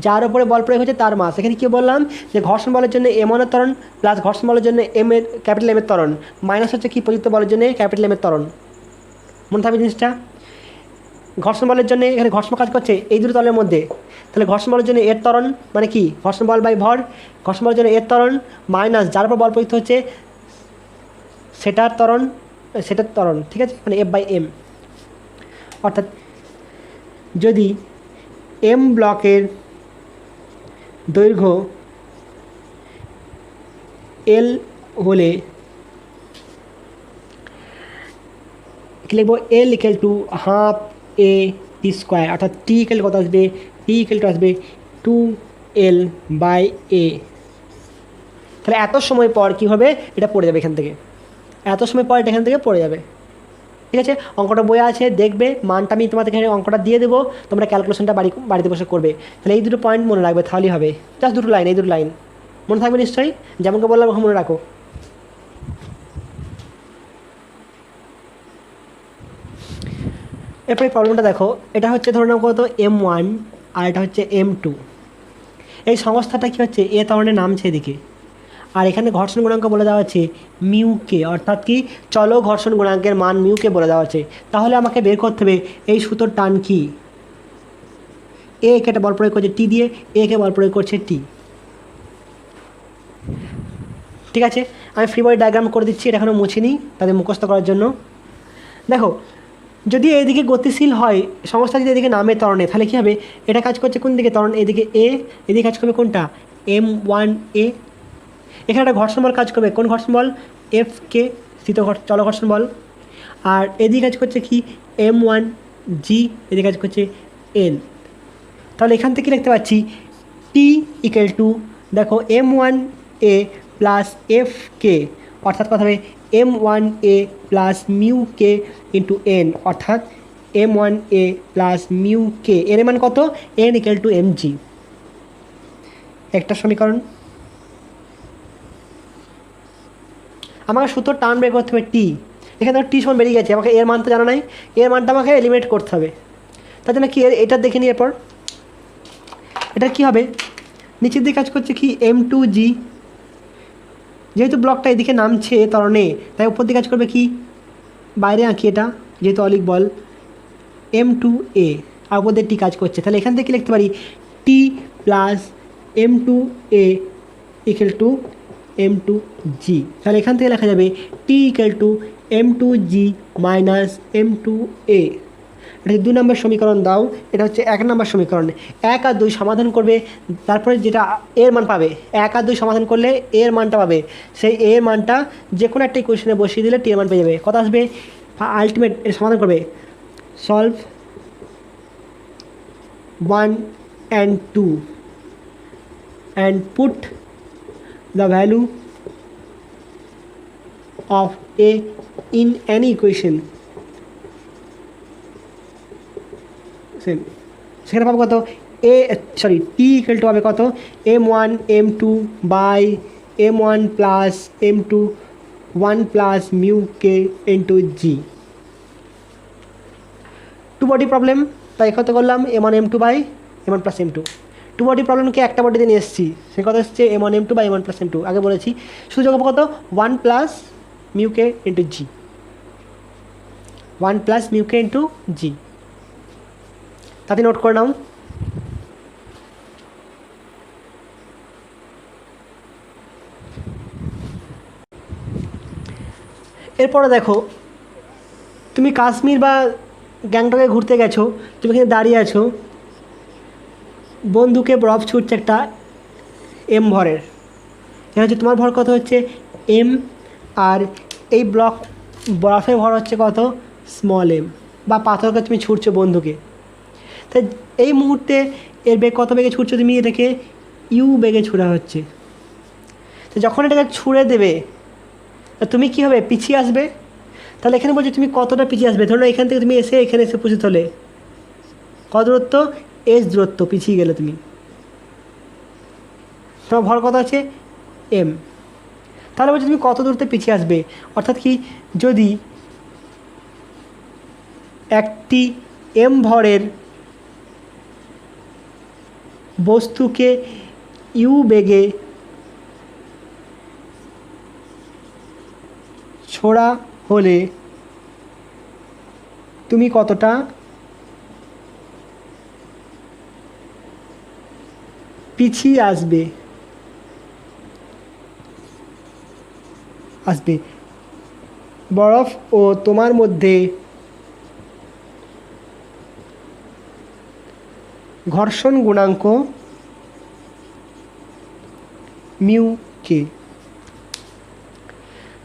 যার উপরে বল প্রয়োগ হচ্ছে তার মাস। এখানে কী বললাম যে ঘর্ষণ বলের জন্য এম ওয়ানের ত্বরণ প্লাস ঘর্ষণ বলের জন্য এম এর ক্যাপিটাল এম এর ত্বরণ মাইনাস হচ্ছে কি প্রযুক্ত বলের জন্য ক্যাপিটাল এম এর ত্বরণ। মনে থাকবে জিনিসটা। ঘর্ষণ বলের জন্য এখানে ঘর্ষণ কাজ করছে এই দুটো তলের মধ্যে, তাহলে ঘর্ষণ বলের জন্য এর ত্বরণ মানে কি ঘর্ষণ বল বাই ভর, ঘর্ষণ বলের জন্য এর ত্বরণ মাইনাস যার উপর বল প্রযুক্ত হচ্ছে সেটার ত্বরণ। ঠিক আছে, মানে এফ বাই এম। অর্থাৎ যদি এম ব্লকের দৈর্ঘ্য এল হলে কি লিখবো, L equal to half A T square, অর্থাৎ টি ইকুয়াল কত আসবে, টি ইকুয়াল টু আসবে 2L বাই এ। তাহলে এত সময় পর কী হবে, এটা পড়ে যাবে এখান থেকে, এত সময় পর এটা এখান থেকে পড়ে যাবে। ঠিক আছে, অঙ্কটা বই আছে দেখবে, মানটা আমি তোমাদের এখানে অঙ্কটা দিয়ে দেবো, তোমরা ক্যালকুলেশনটা বাড়িতে বসে করবে। তাহলে এই দুটো পয়েন্ট মনে রাখবে, তাহলেই হবে। জাস্ট দুটো লাইন, এই দুটো লাইন মনে থাকবে নিশ্চয়ই, যেমনকে বললাম মনে রাখো। এরপরে প্রবলেমটা দেখো, এটা হচ্ছে ধরে নাও কত M1 আর এটা হচ্ছে M2। এই সংস্থাটা কী হচ্ছে এ ত্বরণে নামছে এদিকে, আর এখানে ঘর্ষণ গুণাঙ্ক বলে দেওয়া আছে মিউকে, অর্থাৎ কি চলো ঘর্ষণ গুণাঙ্কের মান মিউকে বলে দেওয়া আছে। তাহলে আমাকে বের করতে হবে এই সুতোর টান কি, এ কে একটা বল প্রয়োগ করছে টি দিয়ে, এ কে বল প্রয়োগ করছে টি। ঠিক আছে, আমি ফ্রি বডি ডায়াগ্রাম করে দিচ্ছি, এটা এখনও মুছিনি তাদের মুখস্থ করার জন্য। দেখো, যদি এদিকে গতিশীল হয় সংস্থা, যদি এদিকে নামে ত্বরণে, তাহলে কী হবে, এটা কাজ করছে কোন দিকে ত্বরণ, এদিকে এ, এদিকে কাজ করবে কোনটা M1A। এখানে একটা ঘর্ষণ বল কাজ করবে, কোন ঘর্ষণ বল, Fk স্থিত চল ঘর্ষণ বল। আর এদিকে কাজ করছে কি M1G, এদিকে কাজ করছে N। তাহলে এখান থেকে লিখতে পাচ্ছি T ইকুয়াল টু, দেখো M1A প্লাস Fk, অর্থাৎ কথা হবে M1A plus mu K into N, অর্থাৎ M1A প্লাস মিউ কে, এর মান কত, N ইকুয়াল টু mg। একটা সমীকরণ। আমাকে সূত্র টার্ম বের করতে হবে টি, এখানে টি সমান বেরিয়ে গেছে, আমাকে এর মান তো জানা নাই, এর মানটা আমাকে এলিমিনেট করতে হবে। তার জন্য কি এটা দেখে নিই। এরপর এটা কি হবে, নিচের দিকে কাজ করছে কি M2G, যেহেতু ব্লকটা এদিকে নামছে ত্বরণে, তাই উপর দিকে কাজ করবে কি, বাইরে আঁকি এটা যেহেতু অলিক বল, M2A, আর উপর দিয়ে টি কাজ করছে। তাহলে এখান থেকে লিখতে পারি টি plus M2A equal to M2G। তাহলে এখান থেকে লেখা যাবে টি equal two M2G minus M2A। এটা 2 নম্বর সমীকরণ দাও, এটা হচ্ছে 1 নম্বর সমীকরণ। 1 আর 2 সমাধান করবে, তারপরে যেটা এর মান পাবে, 1 আর 2 সমাধান করলে এর মানটা পাবে, সেই এর মানটা যে কোনো একটা ইকুয়েশনে বসিয়ে দিলে টি এর মান পেয়ে যাবে। কত আসবে, আলটিমেট এর সমাধান করবে, solve 1 and 2 and put the value of A in any equation, সেখানে পাবো কত, টি ইকুয়াল টু হবে কত, M1 M2 by M1 plus M2 1 plus mu K into G. Two body problem, তাই কত করলাম M1 M2 by M1 plus M2। Two body প্রবলেমকে একটা বডিতে নিয়ে এসেছি, সে কথা হচ্ছে M1 M2 by M1 plus M2, আগে বলেছি। শুধু যোগ কত, 1 প্লাস মিউ কে ইন্টু জি, 1 plus mu K into G. তাতে নোট করে নাও। এরপরে দেখো, তুমি কাশ্মীর বা গ্যাংটকে ঘুরতে গেছো, তুমি এখানে দাঁড়িয়ে আছো, বন্ধুকে বরফ ছুটছে একটা M ভরের, এখানে হচ্ছে তোমার ভর কত হচ্ছে M, আর এই বরফের ভর হচ্ছে কত স্মল m, বা পাথরকে তুমি ছুটছো বন্ধুকে। তাই এই মুহূর্তে এর বেগ কত বেগে ছুটছো তুমি, এটাকে ইউ বেগে ছুড়া হচ্ছে। তো যখন এটাকে ছুঁড়ে দেবে তুমি কী হবে, পিছিয়ে আসবে। তাহলে এখানে বলছি তুমি কতটা পিছিয়ে আসবে, ধরো এখান থেকে তুমি এখানে এসে উপস্থিত হলে কত দূরত্ব, এস দূরত্ব পিছিয়ে গেলে তুমি, তোমার ভর কত আছে এম। তাহলে বলছি তুমি কত দূরত্বে পিছিয়ে আসবে, অর্থাৎ কি যদি একটি এম ভরের বস্তুকে ইউ বেগে ছোড়া হলে তুমি কতটা পিছিয়ে আসবে বরফ ও তোমার মধ্যে ঘর্ষণ গুণাঙ্ক মিউ কে।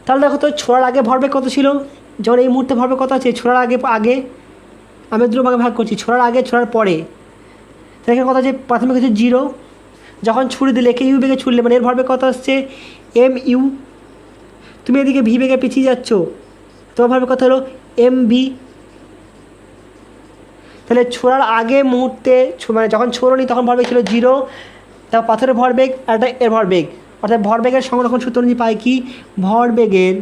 তাহলে দেখো তো ছোড়ার আগে ভরবেগ কত ছিল, যখন এই মুহূর্তে ভরবেগ কত আছে, ছোড়ার আগে আমি দুটো ভাগে ভাগ করছি, ছোড়ার আগে ছোড়ার পরে। তাহলে এখানে কত আছে, প্রাথমিক হচ্ছে 0, যখন ছুড়ে দিলে একে ইউ বেগে ছুড়লে মানে এর ভরবেগ কত আসছে এম ইউ। তুমি এদিকে ভি বেগে পিছিয়ে যাচ্ছ, তোমার ভরবেগ কত হলো এম ভি। তাহলে ছোড়ার আগে মুহূর্তে মানে যখন ছোড়নি তখন ভরবেগ ছিল 0, তারপর পাথরের ভরবেগ আর একটা এর ভরবেগ, অর্থাৎ ভরবেগের সংরক্ষণ সূত্র অনুযায়ী পাই কি, ভরবেগের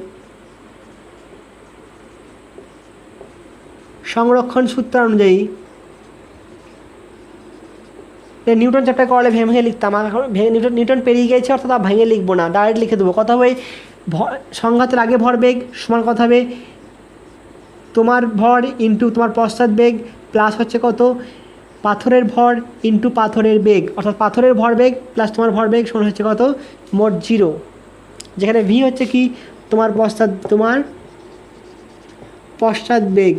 সংরক্ষণ সূত্র অনুযায়ী নিউটন চ্যাপ্টার করলে ভেঙে লিখতাম, এখন নিউটন পেরিয়ে গেছে অর্থাৎ ভেঙে লিখবো না, ডাইরেক্ট লিখে দেবো। কথা হবে সংঘাতের আগে ভরবেগ সমান কথা হবে তোমার ভর ইন্টু তোমার পশ্চাৎ বেগ প্লাস হচ্ছে কত পাথরের ভর ইন্টু পাথরের বেগ, অর্থাৎ পাথরের ভরবেগ প্লাস তোমার ভরবেগ সমান হচ্ছে কত মোট 0, যেখানে ভি হচ্ছে কি তোমার পশ্চাৎ বেগ।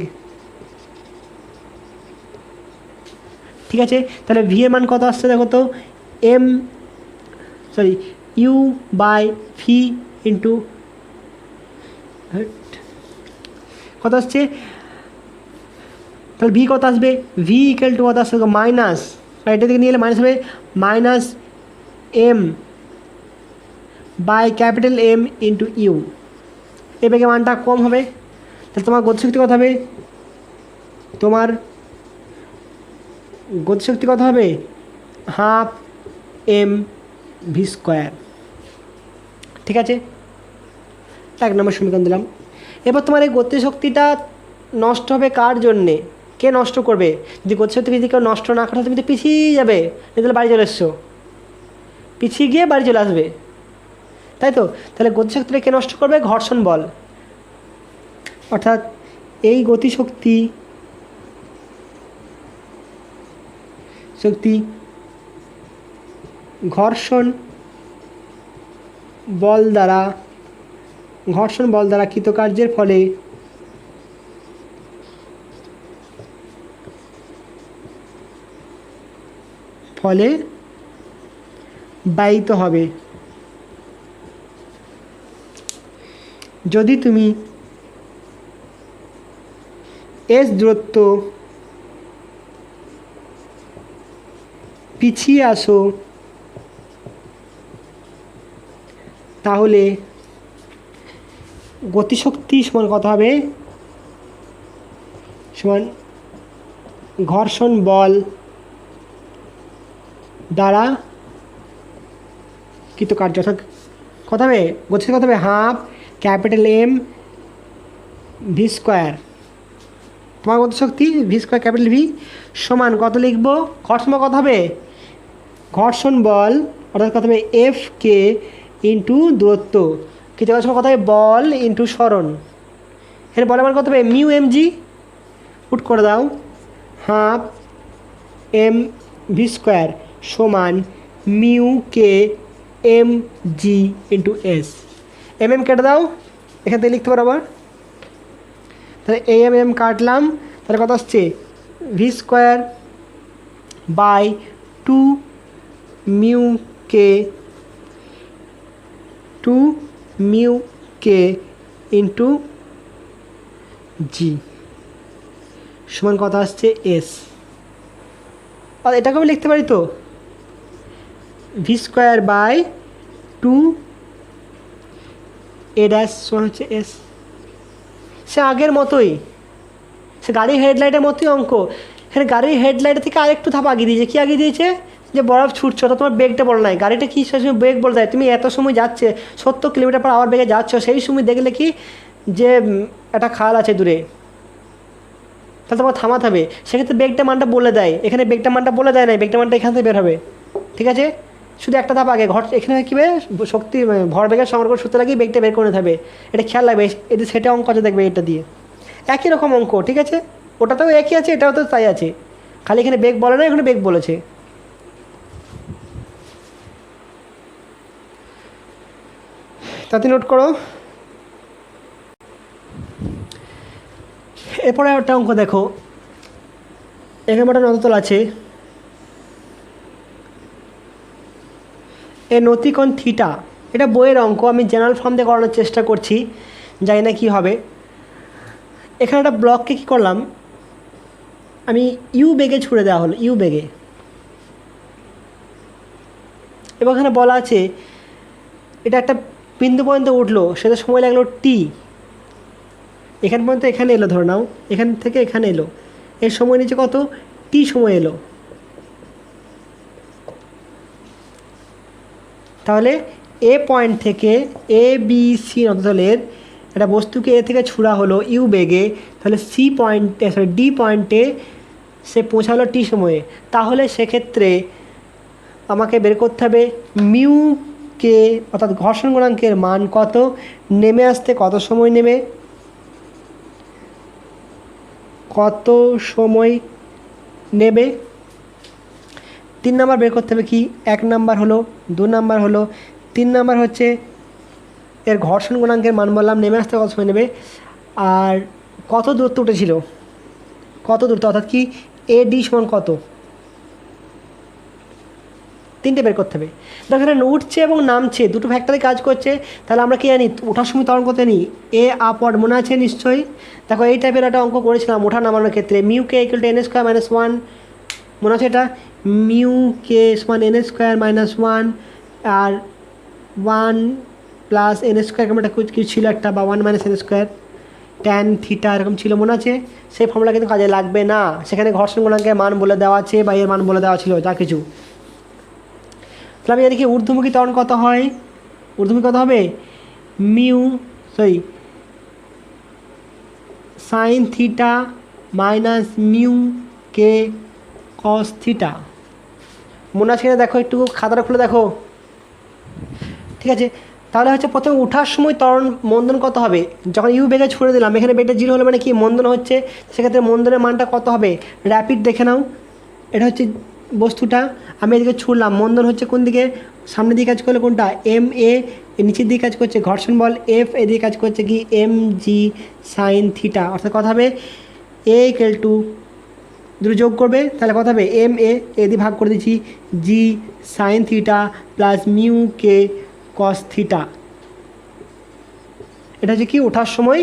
ঠিক আছে, তাহলে ভি এর মান কত আসছে দেখো তো ইউ বাই ভি ইন্টু কত আসছে, তাহলে ভি কত আসবে, ভি ইকুয়াল টু কত আসবে মাইনাস, এটা থেকে নিয়ে এলে মাইনাস হবে minus M by capital M into U. এ বেগের মানটা কম হবে, তাহলে তোমার গতিশক্তি কত হবে, তোমার গতিশক্তি কত হবে হাফ এম ভি স্কোয়ার। ঠিক আছে, 1 নম্বর সমীকরণ দিলাম। এবার তোমার এই গতিশক্তিটা নষ্ট হবে কার জন্যে, কে নষ্ট করবে, যদি গতিশক্তি যদি কেউ নষ্ট না করে তুমি তো পিছিয়ে যাবে, তাহলে বাড়ি চলে এসছো, পিছিয়ে গিয়ে বাড়ি চলে আসবে, তাই তো। তাহলে গতিশক্তিটা কে নষ্ট করবে, ঘর্ষণ বল, অর্থাৎ এই গতিশক্তি ঘর্ষণ বল দ্বারা কৃতকার্যের ফলে ব্যয়িত হবে। যদি তুমি এস দূরত্ব পিছিয়ে আসো তাহলে গতিশক্তি সমান কত হবে, সমান ঘর্ষণ বল দ্বারা কৃতকার্য, অর্থাৎ কত হবে গতিশক্তি কত হবে half capital M v square, তোমার গতিশক্তি ভি স্কোয়ার ক্যাপিটাল ভি সমান কত লিখবো, ঘর্ষণ কত হবে, ঘর্ষণ বল অর্থাৎ কত হবে এফ কে ইন্টু দূরত্ব, কৃতকার্য কত হবে বল ইন্টু সরণ, এর বলের মান কত হবে মিউ এম জি, পুট করে দাও হাফ এম ভি স্কোয়ার সমান mu k m g into s, m কেটে দাও, এখান থেকে লিখতে পারো আবার, তাহলে এম কাটলাম, তাহলে কত আসছে V square by 2 mu K into G সমান কত আসছে এস, আর এটাকে আমি লিখতে পারি তো v square by 2 a dash সমান হচ্ছে এস, সে আগের মতোই, সে গাড়ির হেডলাইটের মতোই অঙ্ক, এখানে গাড়ির হেডলাইটের থেকে আরেকটু ধাপ আগিয়ে দিয়েছে, কী আগিয়ে দিয়েছে যে বরফ ছুটছো, তো তোমার বেগটা বলো নাই, গাড়িটা কি সেই সময় বেগ বলে দেয়, তুমি এত সময় যাচ্ছে 70 কিলোমিটার/আওয়ার বেগে যাচ্ছ, সেই সময় দেখলে কি যে একটা খাল আছে দূরে, তাহলে তোমার থামাতে হবে, সেক্ষেত্রে বেগটা মানটা বলে দেয়, এখানে বেগটা মানটা বলে দেয় না, বেগটা মানটা এখান থেকে বের হবে। ঠিক আছে, শুধু একটা ধাপ আগে এখানে কী শক্তি ভরবেগের সংরক্ষণ সূত্র লাগিয়ে বেগটা বের করে নিতে হবে, এটা খেয়াল রাখবে, এদের সেটা অঙ্ক আছে দেখবে এটা দিয়ে একই রকম অঙ্ক। ঠিক আছে, ওটাতেও একই আছে, এটাও তো তাই আছে, খালি এখানে বেগ বলে না, এখানে বেগ বলেছে। তাতে নোট করো। এরপরে একটা অঙ্ক দেখো, এখানে একটা নততল আছে, এ নতিকোণ থিটা, এটা বইয়ের অঙ্ক, আমি জেনারেল ফর্ম দিয়ে করানোর চেষ্টা করছি, জানি না কী হবে। এখানে একটা ব্লককে কী করলাম, আমি ইউ বেগে ছুড়ে দেওয়া হলো, ইউ বেগে, এবং এখানে বলা আছে এটা একটা বিন্দু পর্যন্ত উঠলো, সেটা সময় লাগলো টি, এখান পর্যন্ত এখানে এলো, ধরে নাও এখান থেকে এখানে এলো, এর সময় নিচে কত টি সময় এলো, তাহলে এ পয়েন্ট থেকে এ বি সি নততলের একটা বস্তুকে এ থেকে ছুড়া হলো ইউ বেগে, তাহলে ডি পয়েন্টে সে পৌঁছালো টি সময়ে, তাহলে সেক্ষেত্রে আমাকে বের করতে হবে মিউ কে অর্থাৎ ঘর্ষণ গুণাঙ্কের মান কত, নেমে আসতে কত সময় নেবে, কত সময় নেবে। 3 নাম্বার বের করতে হবে কি, 1 নাম্বার হলো, 2 নাম্বার হলো, 3 নাম্বার হচ্ছে এর ঘর্ষণ গুণাঙ্কের মান বললাম, নেমে আসতে কত সময় নেবে, আর কত দূরত্ব উঠেছিল, কত দূরত্ব অর্থাৎ কি এডি সমান কত, 3টে বের করতে হবে। দেখো এখানে উঠছে এবং নামছে দুটো ফ্যাক্টরে কাজ করছে, তাহলে আমরা কি জানি ওঠার সময় ত্বরণ করতে নিই এ আপওয়ার্ড, মনে আছে নিশ্চয়ই। দেখো এই টাইপের একটা অঙ্ক করেছিলাম ওঠা নামানোর ক্ষেত্রে, mu K equal to N square minus 1, মনে আছে এটা, মিউ কে সমান এন স্কোয়ার মাইনাস 1 আর 1 প্লাস এন স্কোয়ার এরকম একটা কিছু ছিল একটা, বা 1 minus N square tan theta এরকম ছিল, মনে আছে। সেই ফর্মুলা কিন্তু কাজে লাগবে না, সেখানে ঘর্ষণ গুণাঙ্কের মান বলে দেওয়া আছে বা এর মান বলে দেওয়া ছিল যা কিছু। তাহলে আমি দেখি ঊর্ধ্বমুখী ত্বরণ কত হয়, ঊর্ধ্বমুখী কত হবে, sign theta minus mu K cos theta, মনে আছে কিনা দেখো, একটু খাতাটা খুলে দেখো। ঠিক আছে, তাহলে হচ্ছে প্রথমে ওঠার সময় ত্বরণ মন্দন কত হবে, যখন ইউ বেগে ছুড়ে দিলাম এখানে বেগটা 0 হলে মানে কি মন্দন হচ্ছে, সেক্ষেত্রে মন্দনের মানটা কত হবে, র্যাপিড দেখে নাও। এটা হচ্ছে বস্তুটা, আমি এদিকে ছুড়লাম, মন্দন হচ্ছে কোন দিকে, সামনের দিকে কাজ করলে কোনটা, এম এ, নিচের দিকে কাজ করছে ঘর্ষণ বল এফ, এদিকে কাজ করছে কি এম জি সাইন থিটা, অর্থাৎ কত হবে এ ইকুয়াল টু, দুটো যোগ করবে তাহলে কত হবে এম এ, এদিকে ভাগ করে দিচ্ছি G sine theta plus mu K cos theta. এটা হচ্ছে কি ওঠার সময়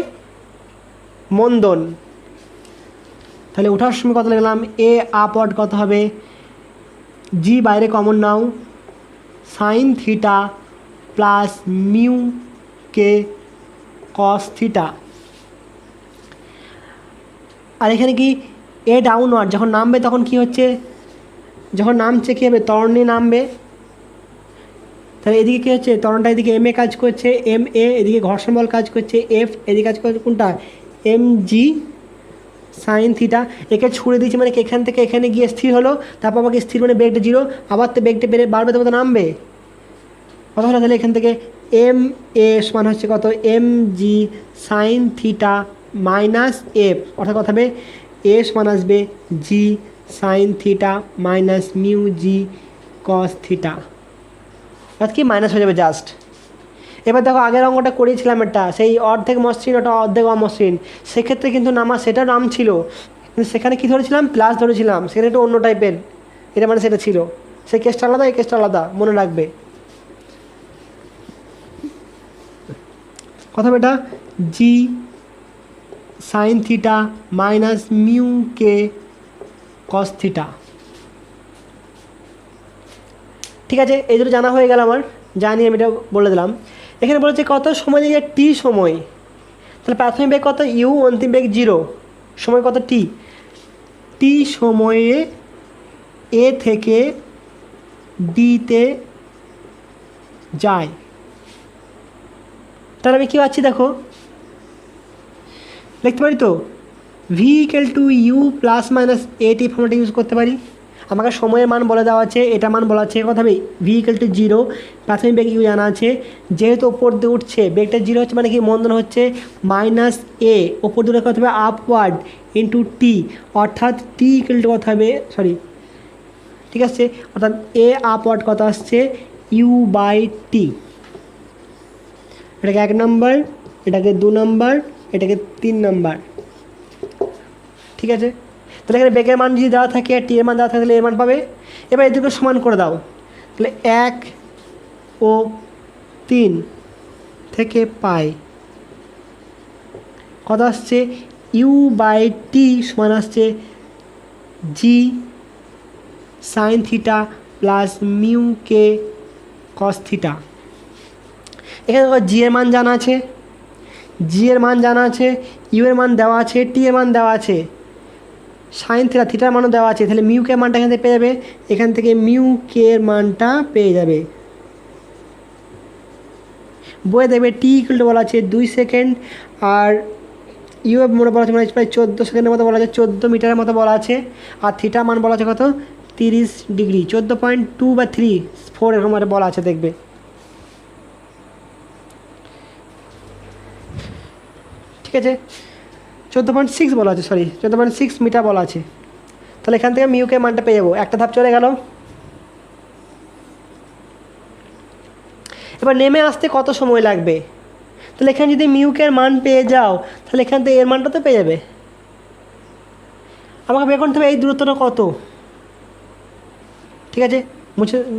মন্দন। তাহলে ওঠার সময় কত লিখলাম, এ আপওয়ার্ড কত হবে, জি বাইরে কমন নাও, sign theta plus mu K cos theta. আর এখানে কি এ ডাউনওয়ার্ড যখন নামবে তখন কি হচ্ছে, যখন নামছে কী হবে, ত্বরণে নামবে, তাহলে এদিকে কী হচ্ছে, ত্বরণটা এদিকে এম এ কাজ করছে, এম এ এদিকে ঘর্ষণ বল কাজ করছে এফ, এদিকে কাজ করছে কোনটা এম জি সাইন থিটা। একে ছুড়ে দিয়েছি মানে এখান থেকে এখানে গিয়ে স্থির হলো, তারপর আমাকে স্থির মানে বেগটা 0, আবার তো বেগটা বেড়ে বাড়বে তবে তো নামবে, কত হলো তাহলে এখান থেকে এম এ সমান হচ্ছে কত M G sine theta minus F, অর্থাৎ কত হবে এ সমান আসবে G sine theta minus mu G cos theta, অর্থাৎ কি মাইনাস হয়ে যাবে জাস্ট। এবার দেখো আগের অঙ্কটা করিয়েছিলাম একটা, সেই অর্ধেক মসৃণ ওটা অর্ধেক অমসৃণ, সেক্ষেত্রে কিন্তু সেটা নাম ছিল, কিন্তু সেখানে কী ধরেছিলাম প্লাস ধরেছিলাম, সেখানে একটু অন্য টাইপের, এটা মানে সেটা ছিল, সেই কেসটা আলাদা এই কেসটা আলাদা, মনে রাখবে। কথা এটা G sine theta minus mu K cos theta. ঠিক আছে, এই দুটো জানা হয়ে গেল আমার, জানি আমি এটা বলে দিলাম। এখানে বলেছে কত সময় দিয়ে টি সময়, তাহলে প্রাথমিক বেগ কত ইউ, অন্তিম বেগ 0, সময় কত টি, টি সময়ে এ থেকে ডিতে যায়। তাহলে আমি কী পাচ্ছি দেখো, লিখতে পারি তো v equal to u plus minus a t ফর্মটা ইউজ করতে পারি। আমাকে সময়ের মান বলে দেওয়া আছে, এটা মান বলা আছে কথা হবে ভি ইকুয়াল টু 0, প্রাথমিক বেগ ইউ জানা আছে, যেহেতু ওপর দিয়ে উঠছে বেগটা 0 হচ্ছে মানে কি মন্দন হচ্ছে মাইনাস এ, ওপর দিয়ে কথা হবে আপওয়ার্ড ইন্টু টি, অর্থাৎ টি ইকুয়াল টু কথা হবে ঠিক আছে, অর্থাৎ এ আপওয়ার্ড কত আসছে ইউ বাই টি। এটাকে 1 নম্বর, এটাকে 2 নম্বর, এটাকে 3 নম্বর। ঠিক আছে, তাহলে এখানে বেগের মান যদি দেওয়া থাকে আর টি এর মান দেওয়া থাকে তাহলে এর মান পাবে। এবার এই দুটো সমান করে দাও, তাহলে 1 ও 3 থেকে পাই কত আসছে ইউ বাই টি সমান আসছে G sine theta plus mu K cos theta. এখানে জি এর মান জানা আছে, জি এর মান জানা আছে, ইউ এর মান দেওয়া আছে, টি এর মান দেওয়া আছে, সাইন থিটা থিটার মানও দেওয়া আছে, তাহলে মিউ কে মানটা এখান থেকে পেয়ে যাবে, এখান থেকে মিউ কে এর মানটা পেয়ে যাবে। বইয়ে দেবে টি ইকুয়াল টু বলা আছে 2 সেকেন্ড, আর ইউ এর মনে বলা আছে মানে প্রায় 14 সেকেন্ডের মতো বলা আছে, 14 মিটারের মতো বলা আছে, আর থিটার মান বলা আছে কত 30 ডিগ্রি, 14.2 বা 3 4 এরকম একটা বলা আছে দেখবে। ঠিক আছে, 14.6 বলা আছে, সরি 14.6 মিটার বলা আছে। তাহলে এখান থেকে মিউকে মানটা পেয়ে যাবো, একটা ধাপ চলে গেল। এবার নেমে আসতে কত সময় লাগবে, তাহলে এখানে যদি মিউকের মান পেয়ে যাও তাহলে এখান থেকে এর মানটা তো পেয়ে যাবে। আমাকে বের করতে হবে এই দূরত্বটা কত। ঠিক আছে,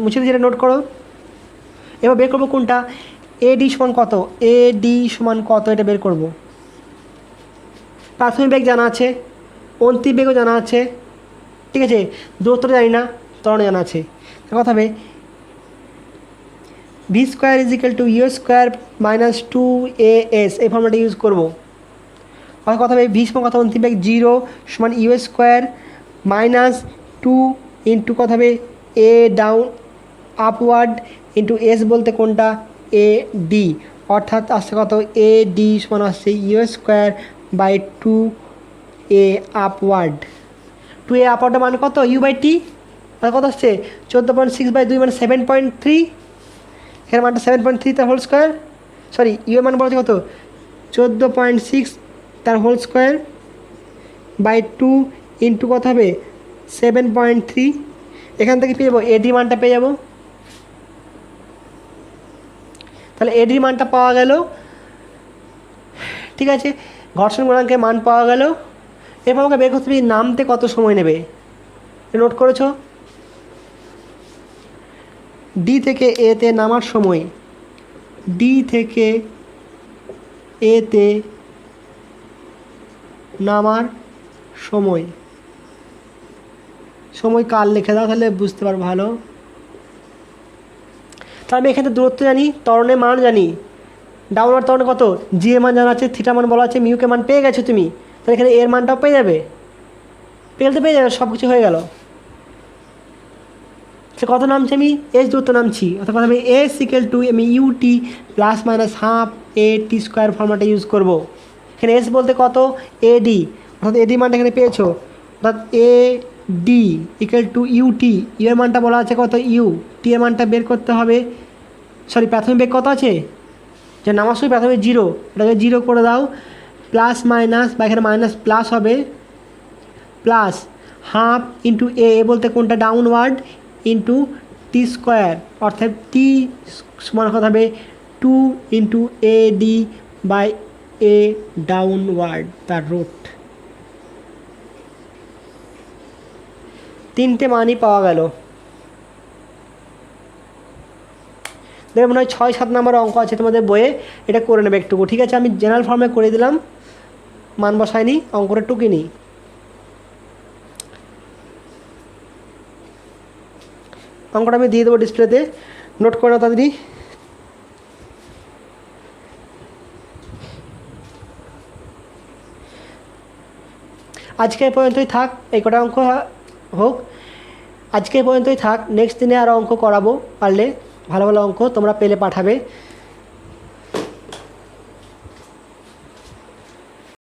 মুছে যেটা নোট করো। এবার বের করবো কোনটা, এডি সমান কত, এডি সমান কত এটা বের করব। প্রাথমিক বেগ জানা আছে, অন্তিম বেগও জানা আছে। ঠিক আছে, দূরত্বটা জানি না, ত্বরণ জানা আছে। কথা হবে v square is equal to you square minus 2as, এই ফর্মুলাটা ইউজ করবো। কথা হবে ভি সমান কথা অন্তিম বেগ 0 সমান ইউ স্কোয়ার মাইনাস 2 ইন্টু কথা হবে এ ডাউন আপওয়ার্ড ইন্টু এস বলতে কোনটা, এ ডি, অর্থাৎ আসছে কত এ ডি সমান আসছে you square by 2a upward. 2a আপওয়ার্ডের মান কত, ইউ বাই টি, আর কত আসছে 14.6/2 মানে 7.3। এখানে মানটা 7.3 তার হোল স্কোয়ার, সরি ইউ এর মান বলছে কত 14.6 তার হোল স্কোয়ার বাই 2 ইন্টু কত হবে 7.3। এখান থেকে পেয়ে যাবো এডি মানটা পেয়ে যাবো। তাহলে এডির মানটা পাওয়া গেল। ঠিক আছে, ঘর্ষণ গুণাঙ্কের মান পাওয়া গেল। এরপর আমাকে বের করতে হবে নামতে কত সময় নেবে, নোট করেছো। ডি থেকে এতে নামার সময়, ডি থেকে এতে নামার সময়, কাল লিখে দাও তাহলে বুঝতে পারবো ভালো। তাহলে আমি এখানে দূরত্ব জানি, ত্বরণের মান জানি, ডাউনওয়ার্ড ত্বরণে কত জি এর মান জানা আছে, থিটা মান বলা আছে, মিউকে মান পেয়ে গেছো তুমি, তাহলে এখানে এর মানটাও পেয়ে যাবে, পেয়ে যাবে, সব কিছু হয়ে গেল। সে কত নামছি আমি, এস দূরত্ব নামছি, অর্থাৎ কথা আমি এস ইকুয়াল টু আমি UT plus minus half A T square ফর্মুলাটা ইউজ করবো। এখানে এস বলতে কত এডি, অর্থাৎ এডি মানটা এখানে পেয়েছো, অর্থাৎ a d equal to u t, u এর মানটা বলা আছে কত ইউ, টি এর মানটা বের করতে হবে, সরি প্রাথমিক বেগ কত আছে, যে নামার সময় প্রাথমিক 0, এটাকে 0 করে দাও, প্লাস মাইনাস বা এখানে মাইনাস প্লাস হবে, প্লাস হাফ ইন্টু এ বলতে কোনটা ডাউনওয়ার্ড ইন্টু টি স্কোয়ার, অর্থাৎ টি সমান কথা হবে 2 into a d by a downward তার রুট। তিনটে মানই পাওয়া গেল। দেখবে মনে হয় 6-7 নম্বর অঙ্ক আছে তোমাদের বইয়ে, এটা করে নেবে একটুকু। ঠিক আছে, আমি জেনারেল ফর্মে করে দিলাম, মান বসাইনি, অঙ্কটা টুকিনি। অঙ্কটা আমি দিয়ে দেবো ডিসপ্লেতে, নোট করে নাও তাড়াতাড়ি। আজকে পর্যন্তই থাক, এই কটা অঙ্ক হোক, আজকে পর্যন্তই থাক। নেক্সট দিনে আরও অঙ্ক করাবো, পারলে ভালো ভালো অঙ্ক তোমরা পেলে পাঠাবে।